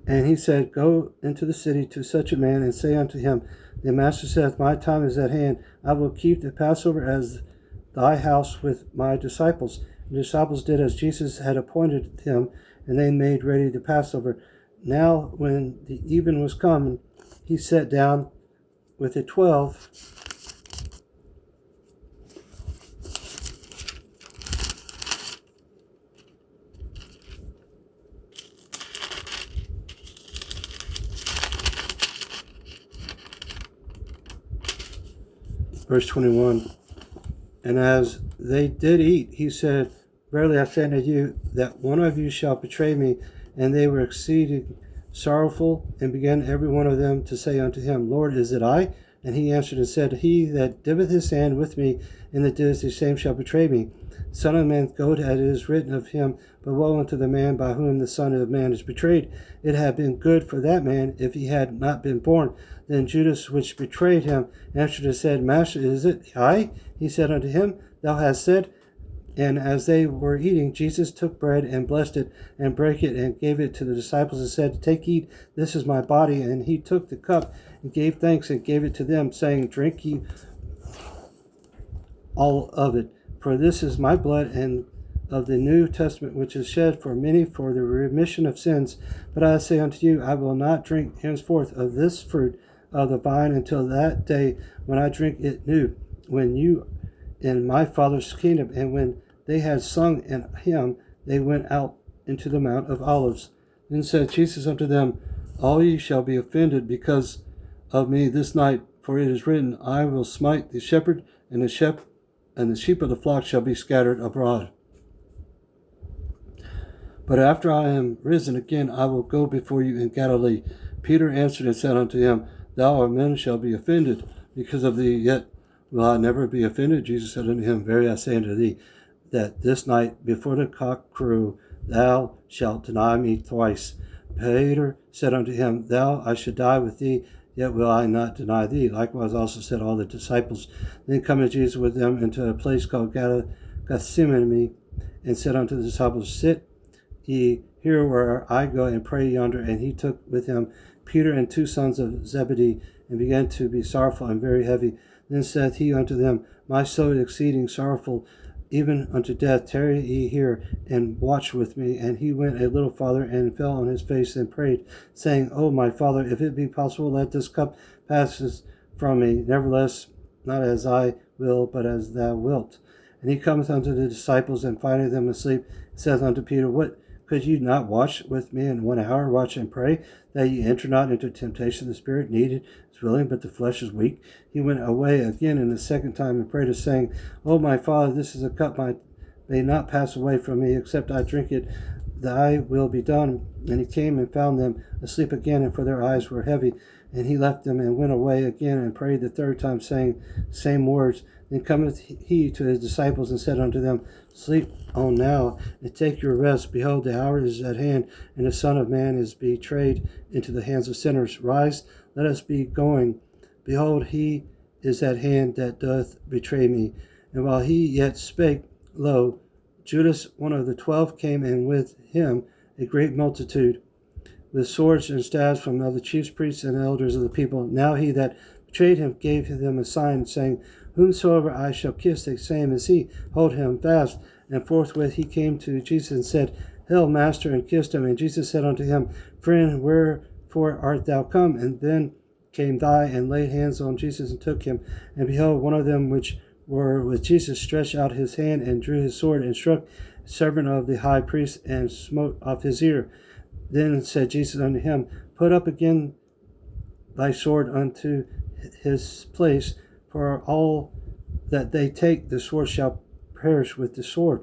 A: And he said, Go into the city to such a man, and say unto him, The master saith, My time is at hand. I will keep the Passover as thy house with my disciples. And the disciples did as Jesus had appointed them, and they made ready the Passover. Now when the even was come, he sat down with the 12. Verse 21, And as they did eat, he said, Verily I say unto you, that one of you shall betray me. And they were exceeding sorrowful, and began every one of them to say unto him, Lord, is it I? And he answered and said, He that dippeth his hand with me in the dish, the same shall betray me. Son of Man goeth as it is written of him, but woe unto the man by whom the Son of Man is betrayed. It had been good for that man if he had not been born. Then Judas, which betrayed him, answered and said, Master, is it I? He said unto him, Thou hast said. And as they were eating, Jesus took bread and blessed it, and brake it, and gave it to the disciples, and said, Take, eat, this is my body. And he took the cup, and gave thanks, and gave it to them, saying, Drink ye all of it, for this is my blood and of the New Testament, which is shed for many for the remission of sins. But I say unto you, I will not drink henceforth of this fruit of the vine until that day when I drink it new, when you in my Father's kingdom. And when they had sung an hymn, they went out into the Mount of Olives. Then said Jesus unto them, All ye shall be offended because of me this night, for it is written, I will smite the shepherd, and the sheep of the flock shall be scattered abroad. But after I am risen again, I will go before you in Galilee. Peter answered and said unto him, Thou or men shall be offended because of thee, yet will I never be offended? Jesus said unto him, Verily I say unto thee, that this night before the cock crow, thou shalt deny me thrice. Peter said unto him, Thou, I should die with thee, yet will I not deny thee. Likewise also said all the disciples. Then cometh Jesus with them into a place called Gethsemane, and said unto the disciples, Sit ye here where I go and pray yonder. And he took with him Peter and 2 sons of Zebedee, and began to be sorrowful and very heavy. Then saith he unto them, My soul is exceeding sorrowful, even unto death. Tarry ye here, and watch with me. And he went a little farther, and fell on his face, and prayed, saying, O my Father, if it be possible, let this cup pass from me. Nevertheless, not as I will, but as thou wilt. And he cometh unto the disciples, and finding them asleep, saith unto Peter, What, could ye not watch with me in 1 hour? Watch and pray, that ye enter not into temptation. The spirit needed is willing, but the flesh is weak. He went away again in the second time, and prayed, saying, O my Father, this is a cup may not pass away from me, except I drink it. Thy will be done. And he came and found them asleep again, and for their eyes were heavy. And he left them, and went away again, and prayed the third time, saying same words. Then cometh he to his disciples, and said unto them, Sleep on now, and take your rest. Behold, the hour is at hand, and the Son of Man is betrayed into the hands of sinners. Rise, let us be going. Behold, he is at hand that doth betray me. And while he yet spake, lo, Judas, one of the 12, came, and with him a great multitude, with swords and staves from the chief priests and elders of the people. Now he that betrayed him gave them a sign, saying, Whomsoever I shall kiss, the same is he. Hold him fast. And forthwith he came to Jesus and said, Hail, Master, and kissed him. And Jesus said unto him, Friend, wherefore art thou come? And then came they, and laid hands on Jesus, and took him. And behold, one of them which were with Jesus stretched out his hand, and drew his sword, and struck the servant of the high priest, and smote off his ear. Then said Jesus unto him, Put up again thy sword unto his place, for all that they take the sword shall perish with the sword.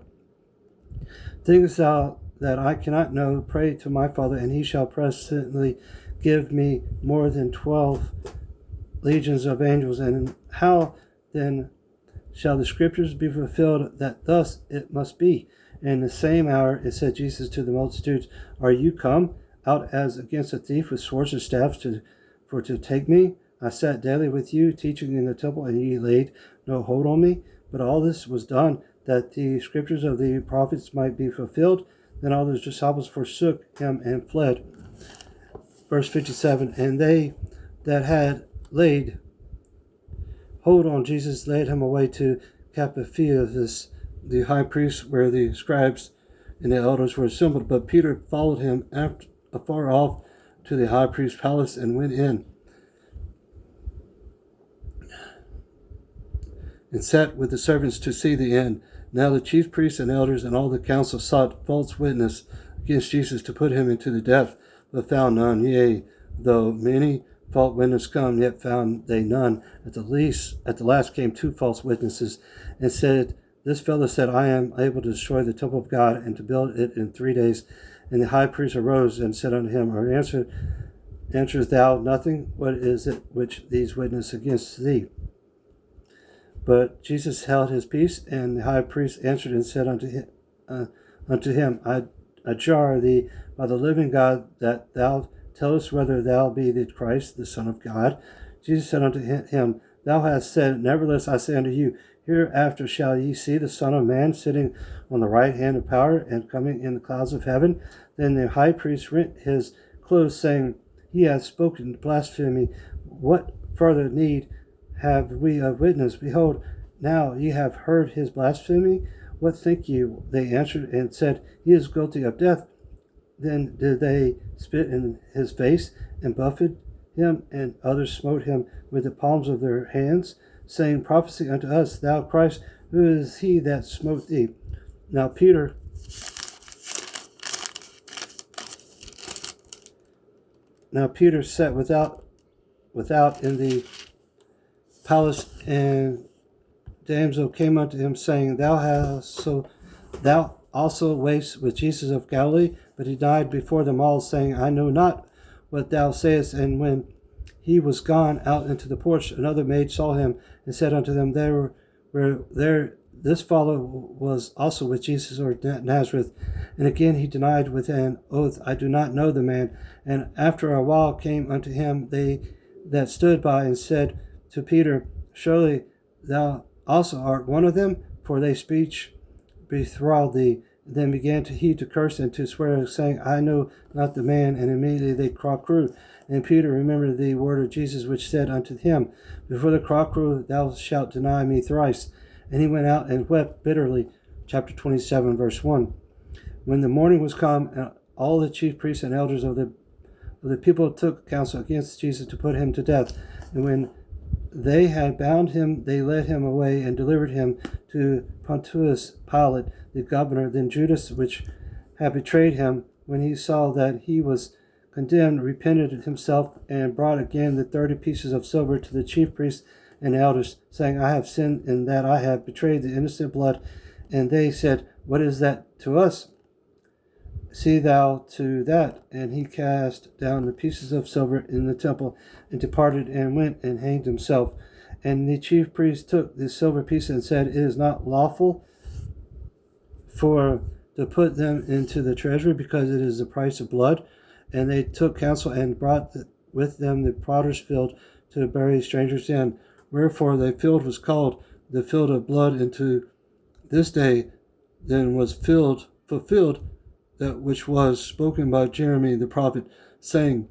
A: Thinkest thou that I cannot know? Pray to my Father, and he shall presently give me more than 12 legions of angels. And how then shall the scriptures be fulfilled, that thus it must be? And in the same hour it said Jesus to the multitudes, Are you come out as against a thief with swords and staffs to take me? I sat daily with you, teaching in the temple, and ye laid no hold on me. But all this was done, that the scriptures of the prophets might be fulfilled. Then all the disciples forsook him and fled. Verse 57, And they that had laid hold on Jesus led him away to Caiaphas, the high priest, where the scribes and the elders were assembled. But Peter followed him afar off to the high priest's palace, and went in, and sat with the servants to see the end. Now the chief priests and elders and all the council sought false witness against Jesus to put him into the death, but found none. Yea, though many false witnesses come, yet found they none. At the last came 2 false witnesses, and said, This fellow said, I am able to destroy the temple of God, and to build it in 3 days. And the high priest arose and said unto him, Answerest thou nothing? What is it which these witness against thee? But Jesus held his peace, and the high priest answered and said unto him, I adjure thee by the living God, that thou tellest whether thou be the Christ, the Son of God. Jesus said unto him, Thou hast said. Nevertheless I say unto you, hereafter shall ye see the Son of Man sitting on the right hand of power, and coming in the clouds of heaven. Then the high priest rent his clothes, saying, He hath spoken blasphemy. What further need have we of witness? Behold, now ye have heard his blasphemy. What think you? They answered and said, He is guilty of death. Then did they spit in his face, and buffeted him, and others smote him with the palms of their hands, saying, Prophesy unto us, thou Christ, who is he that smote thee? Now Peter sat without in the palace, and damsel came unto him, saying, Thou also wast with Jesus of Galilee. But he died before them all, saying, I know not what thou sayest. And when he was gone out into the porch, another maid saw him, and said unto them, this fellow was also with Jesus or Nazareth. And again he denied with an oath, I do not know the man. And after a while came unto him they that stood by, and said to Peter, surely thou also art one of them, for thy speech bethralled thee. Then began he to curse and to swear, saying, I know not the man. And immediately they cock crew. And Peter remembered the word of Jesus, which said unto him, before the cock crew thou shalt deny me thrice. And he went out and wept bitterly. Chapter 27, verse 1. When the morning was come, all the chief priests and elders of the people took counsel against Jesus to put him to death. And when they had bound him, they led him away and delivered him to Pontius Pilate, the governor. Then Judas, which had betrayed him, when he saw that he was condemned, repented himself, and brought again the 30 pieces of silver to the chief priests and elders, saying, I have sinned in that I have betrayed the innocent blood. And they said, what is that to us? See thou to that. And he cast down the pieces of silver in the temple, and departed, and went and hanged himself. And the chief priest took the silver pieces and said, it is not lawful to put them into the treasury, because it is the price of blood. And they took counsel and brought with them the potter's field to bury strangers in. Wherefore the field was called the field of blood unto this day. Then was fulfilled that which was spoken by Jeremy the prophet, saying,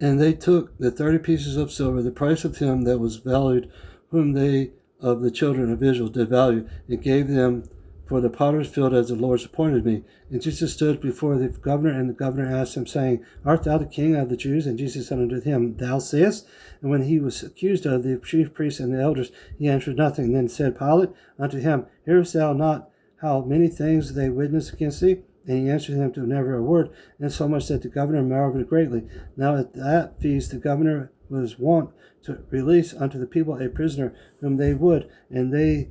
A: and they took the 30 pieces of silver, the price of him that was valued, whom they of the children of Israel did value, and gave them for the potter's field as the Lord appointed me. And Jesus stood before the governor, and the governor asked him, saying, art thou the king of the Jews? And Jesus said unto him, thou sayest. And when he was accused of the chief priests and the elders, he answered nothing. Then said Pilate unto him, hearest thou not how many things they witness against thee? And he answered him to never a word, insomuch that the governor marveled greatly. Now at that feast the governor was wont to release unto the people a prisoner whom they would, and they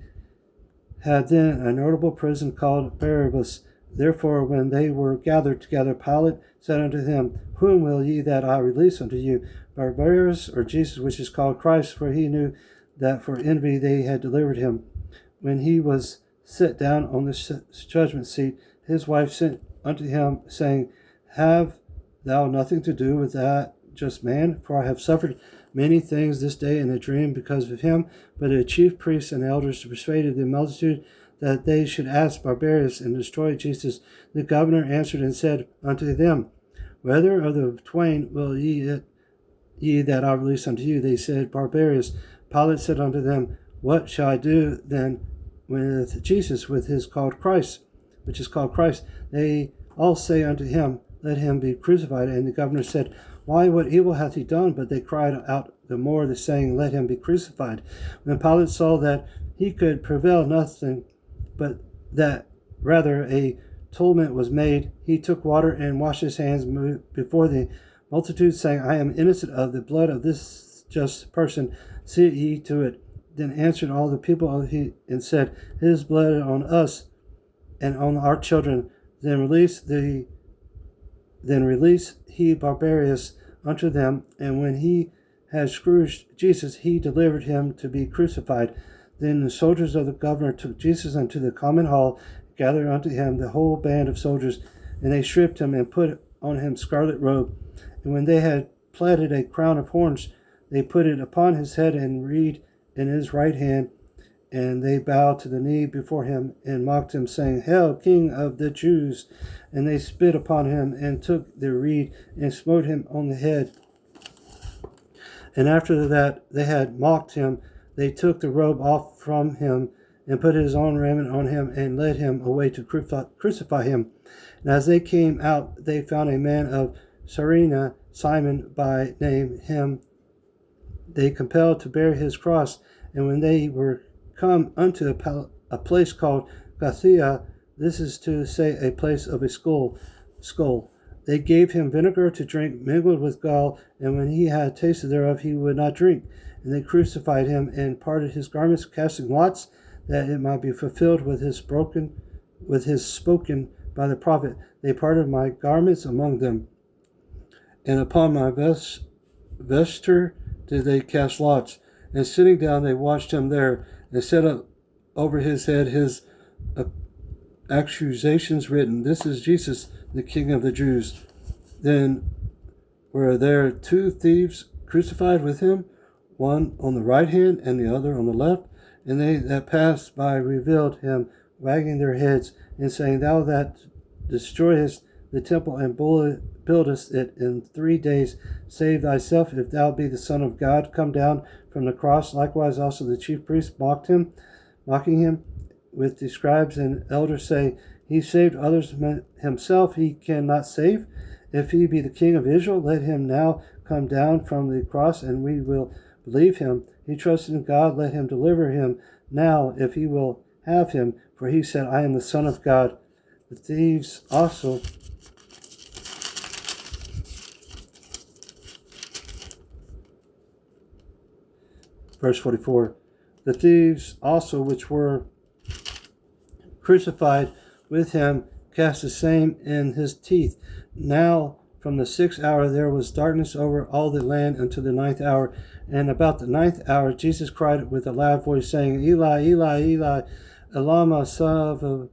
A: had then a notable prison called Barabbas. Therefore when they were gathered together, Pilate said unto them, whom will ye that I release unto you, Barabbas or Jesus, which is called Christ? For he knew that for envy they had delivered him. When he was set down on the judgment seat, his wife sent unto him, saying, have thou nothing to do with that just man? For I have suffered many things this day in a dream because of him. But the chief priests and elders persuaded the multitude that they should ask Barabbas and destroy Jesus. The governor answered and said unto them, whether of the twain will ye that I release unto you? They said, Barabbas. Pilate said unto them, what shall I do then with Jesus, which is called Christ? They all say unto him, let him be crucified. And the governor said, why, what evil hath he done? But they cried out the more, saying, let him be crucified. When Pilate saw that he could prevail nothing, but that rather a tumult was made, he took water and washed his hands before the multitude, saying, I am innocent of the blood of this just person. See ye to it. Then answered all the people and said, his blood on us and on our children. Then release he Barabbas unto them. And when he had scourged Jesus, he delivered him to be crucified. Then the soldiers of the governor took Jesus unto the common hall, gathered unto him the whole band of soldiers, and they stripped him and put on him scarlet robe. And when they had platted a crown of horns, they put it upon his head, and reed in his right hand. And they bowed to the knee before him and mocked him, saying, Hail, King of the Jews! And they spit upon him and took the reed and smote him on the head. And after that they had mocked him, they took the robe off from him and put his own raiment on him and led him away to crucify him. And as they came out, they found a man of Cyrene, Simon by name. Him they compelled to bear his cross. And when they were come unto a place called Golgotha, this is to say, a place of a skull, they gave him vinegar to drink mingled with gall, and when he had tasted thereof, he would not drink. And they crucified him and parted his garments, casting lots, that it might be fulfilled with his spoken by the prophet. They parted my garments among them, and upon my vesture did they cast lots. And sitting down, they watched him there, and set up over his head his accusations written, "This is Jesus, the King of the Jews." Then were there 2 thieves crucified with him, one on the right hand and the other on the left? And they that passed by reviled him, wagging their heads, and saying, "Thou that destroyest the temple and buildest it in 3 days, save thyself. If thou be the Son of God, come down from the cross." Likewise also the chief priests mocking him with the scribes and elders, say, "He saved others, himself he cannot save. If he be the King of Israel, let him now come down from the cross, and we will believe him. He trusted in God, let him deliver him now, if he will have him. For he said, I am the Son of God." The thieves also verse 44, the thieves also which were crucified with him cast the same in his teeth. Now from the 6th hour there was darkness over all the land until the 9th hour. And about the 9th hour Jesus cried with a loud voice, saying, Eli, Eli, Eli, lama sabachthani,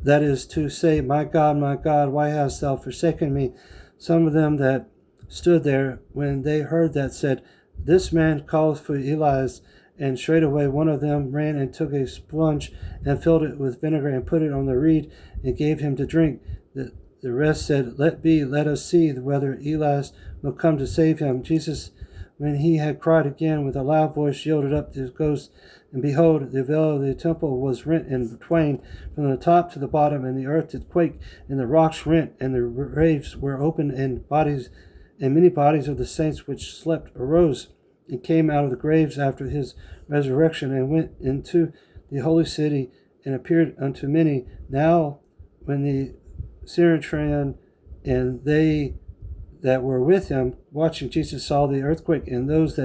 A: that is to say, my God, why hast thou forsaken me? Some of them that stood there, when they heard that, said, This man calleth for Elias. And straightway one of them ran and took a sponge and filled it with vinegar and put it on the reed and gave him to drink. The rest said, Let be, let us see whether Elias will come to save him. Jesus, when he had cried again with a loud voice, yielded up his ghost. And behold, the veil of the temple was rent in twain from the top to the bottom, and the earth did quake, and the rocks rent, and the graves were opened, and many bodies of the saints which slept arose and came out of the graves after his resurrection, and went into the holy city, and appeared unto many. Now when the centurion and they that were with him watching Jesus saw the earthquake and those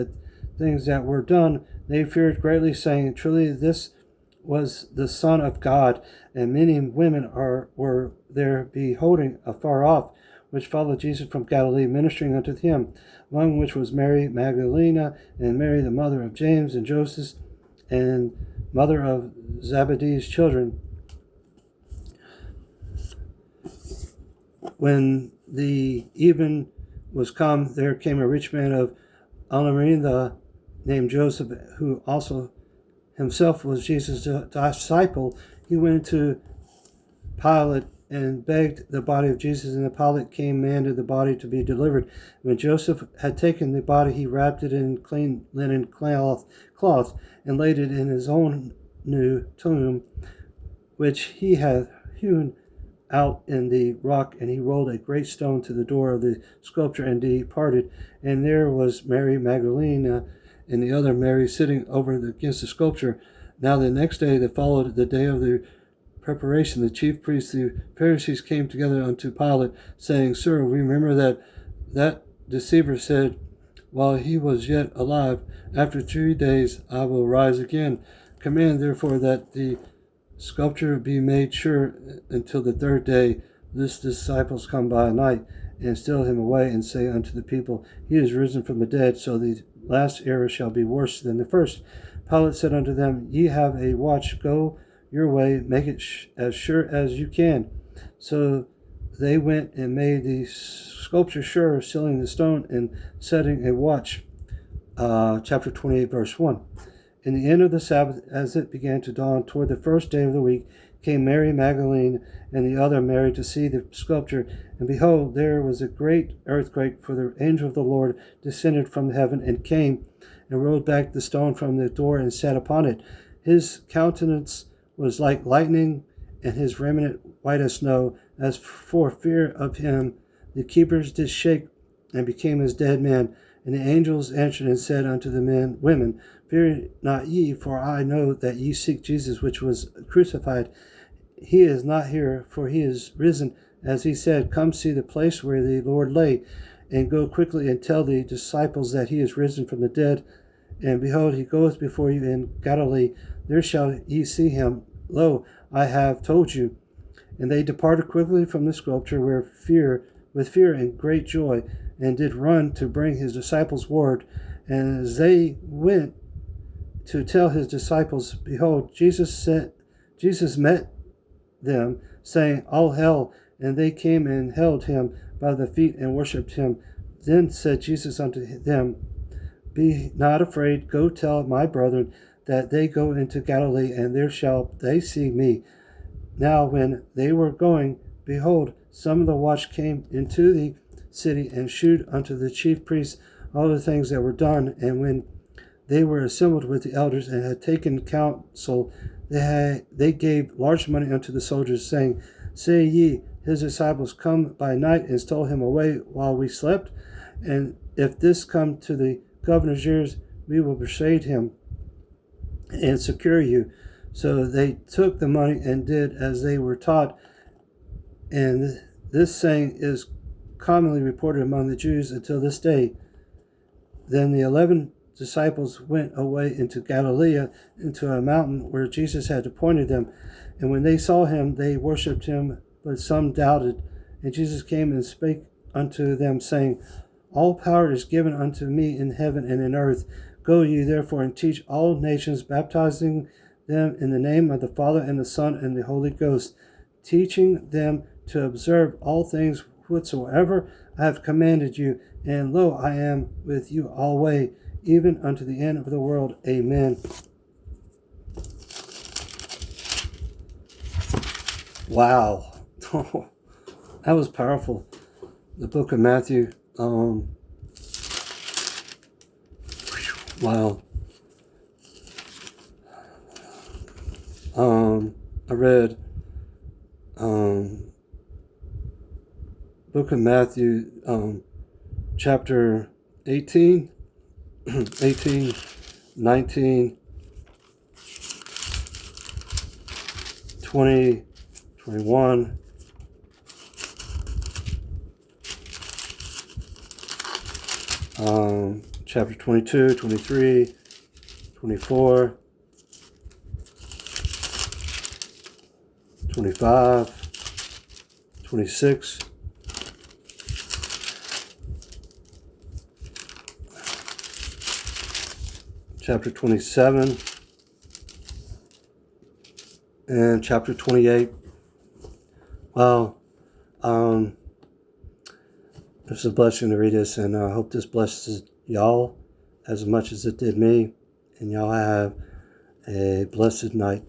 A: things that were done, they feared greatly, saying, Truly this was the Son of God. And many women were there beholding afar off, which followed Jesus from Galilee, ministering unto him, among which was Mary Magdalene, and Mary the mother of James and Joseph, and mother of Zebedee's children. When the even was come, there came a rich man of Arimathea named Joseph, who also himself was Jesus' disciple. He went to Pilate and begged the body of Jesus, and the Pilate commanded the body to be delivered. When Joseph had taken the body, he wrapped it in clean linen cloth and laid it in his own new tomb, which he had hewn out in the rock, and he rolled a great stone to the door of the sculpture and departed. And there was Mary Magdalene and the other Mary sitting over against the sculpture. Now the next day that followed, the day of the preparation, the chief priests, the Pharisees came together unto Pilate, saying, Sir, we remember that deceiver said, while he was yet alive, After 3 days I will rise again. Command therefore that the sculpture be made sure until the 3rd day, lest disciples come by night and steal him away, and say unto the people, He is risen from the dead. So the last era shall be worse than the first. Pilate said unto them, Ye have a watch, go your way, make it as sure as you can. So they went and made the sculpture sure, sealing the stone and setting a watch. Chapter 28, verse 1. In the end of the Sabbath, as it began to dawn toward the 1st day of the week, came Mary Magdalene and the other Mary to see the sculpture. And behold, there was a great earthquake, for the angel of the Lord descended from heaven and came and rolled back the stone from the door and sat upon it. His countenance was like lightning, and his raiment white as snow. As for fear of him, the keepers did shake and became as dead men. And the angels answered and said unto the women, Fear not ye, for I know that ye seek Jesus, which was crucified. He is not here, for he is risen, as he said. Come see the place where the Lord lay, and go quickly and tell the disciples that he is risen from the dead. And behold, he goeth before you in Galilee. There shall ye see him. Lo, I have told you. And they departed quickly from the sculpture, where fear with fear and great joy, and did run to bring his disciples word. And as they went to tell his disciples, behold, Jesus met them, saying, All hail! And they came and held him by the feet and worshipped him. Then said Jesus unto them, Be not afraid, go tell my brethren that they go into Galilee, and there shall they see me. Now when they were going, behold, some of the watch came into the city, and shewed unto the chief priests all the things that were done. And when they were assembled with the elders, and had taken counsel, they gave large money unto the soldiers, saying, Say ye, his disciples come by night, and stole him away while we slept? And if this come to the governor's ears, we will persuade him, and secure you. So they took the money, and did as they were taught. And this saying is commonly reported among the Jews until this day. Then the 11 disciples went away into Galilee, into a mountain where Jesus had appointed them. And when they saw him, they worshipped him, but some doubted. And Jesus came and spake unto them, saying, All power is given unto me in heaven and in earth. Go ye therefore and teach all nations, baptizing them in the name of the Father and the Son and the Holy Ghost, teaching them to observe all things whatsoever I have commanded you. And lo, I am with you always, even unto the end of the world. Amen. Wow. That was powerful. The book of Matthew. Wow. I read book of Matthew, chapter 18, 18, 19, 20, 21, chapter 22, 23, 24, 25, 26, chapter 27, and chapter 28. Wow. It's a blessing to read this, and I hope this blesses y'all as much as it did me. And y'all have a blessed night.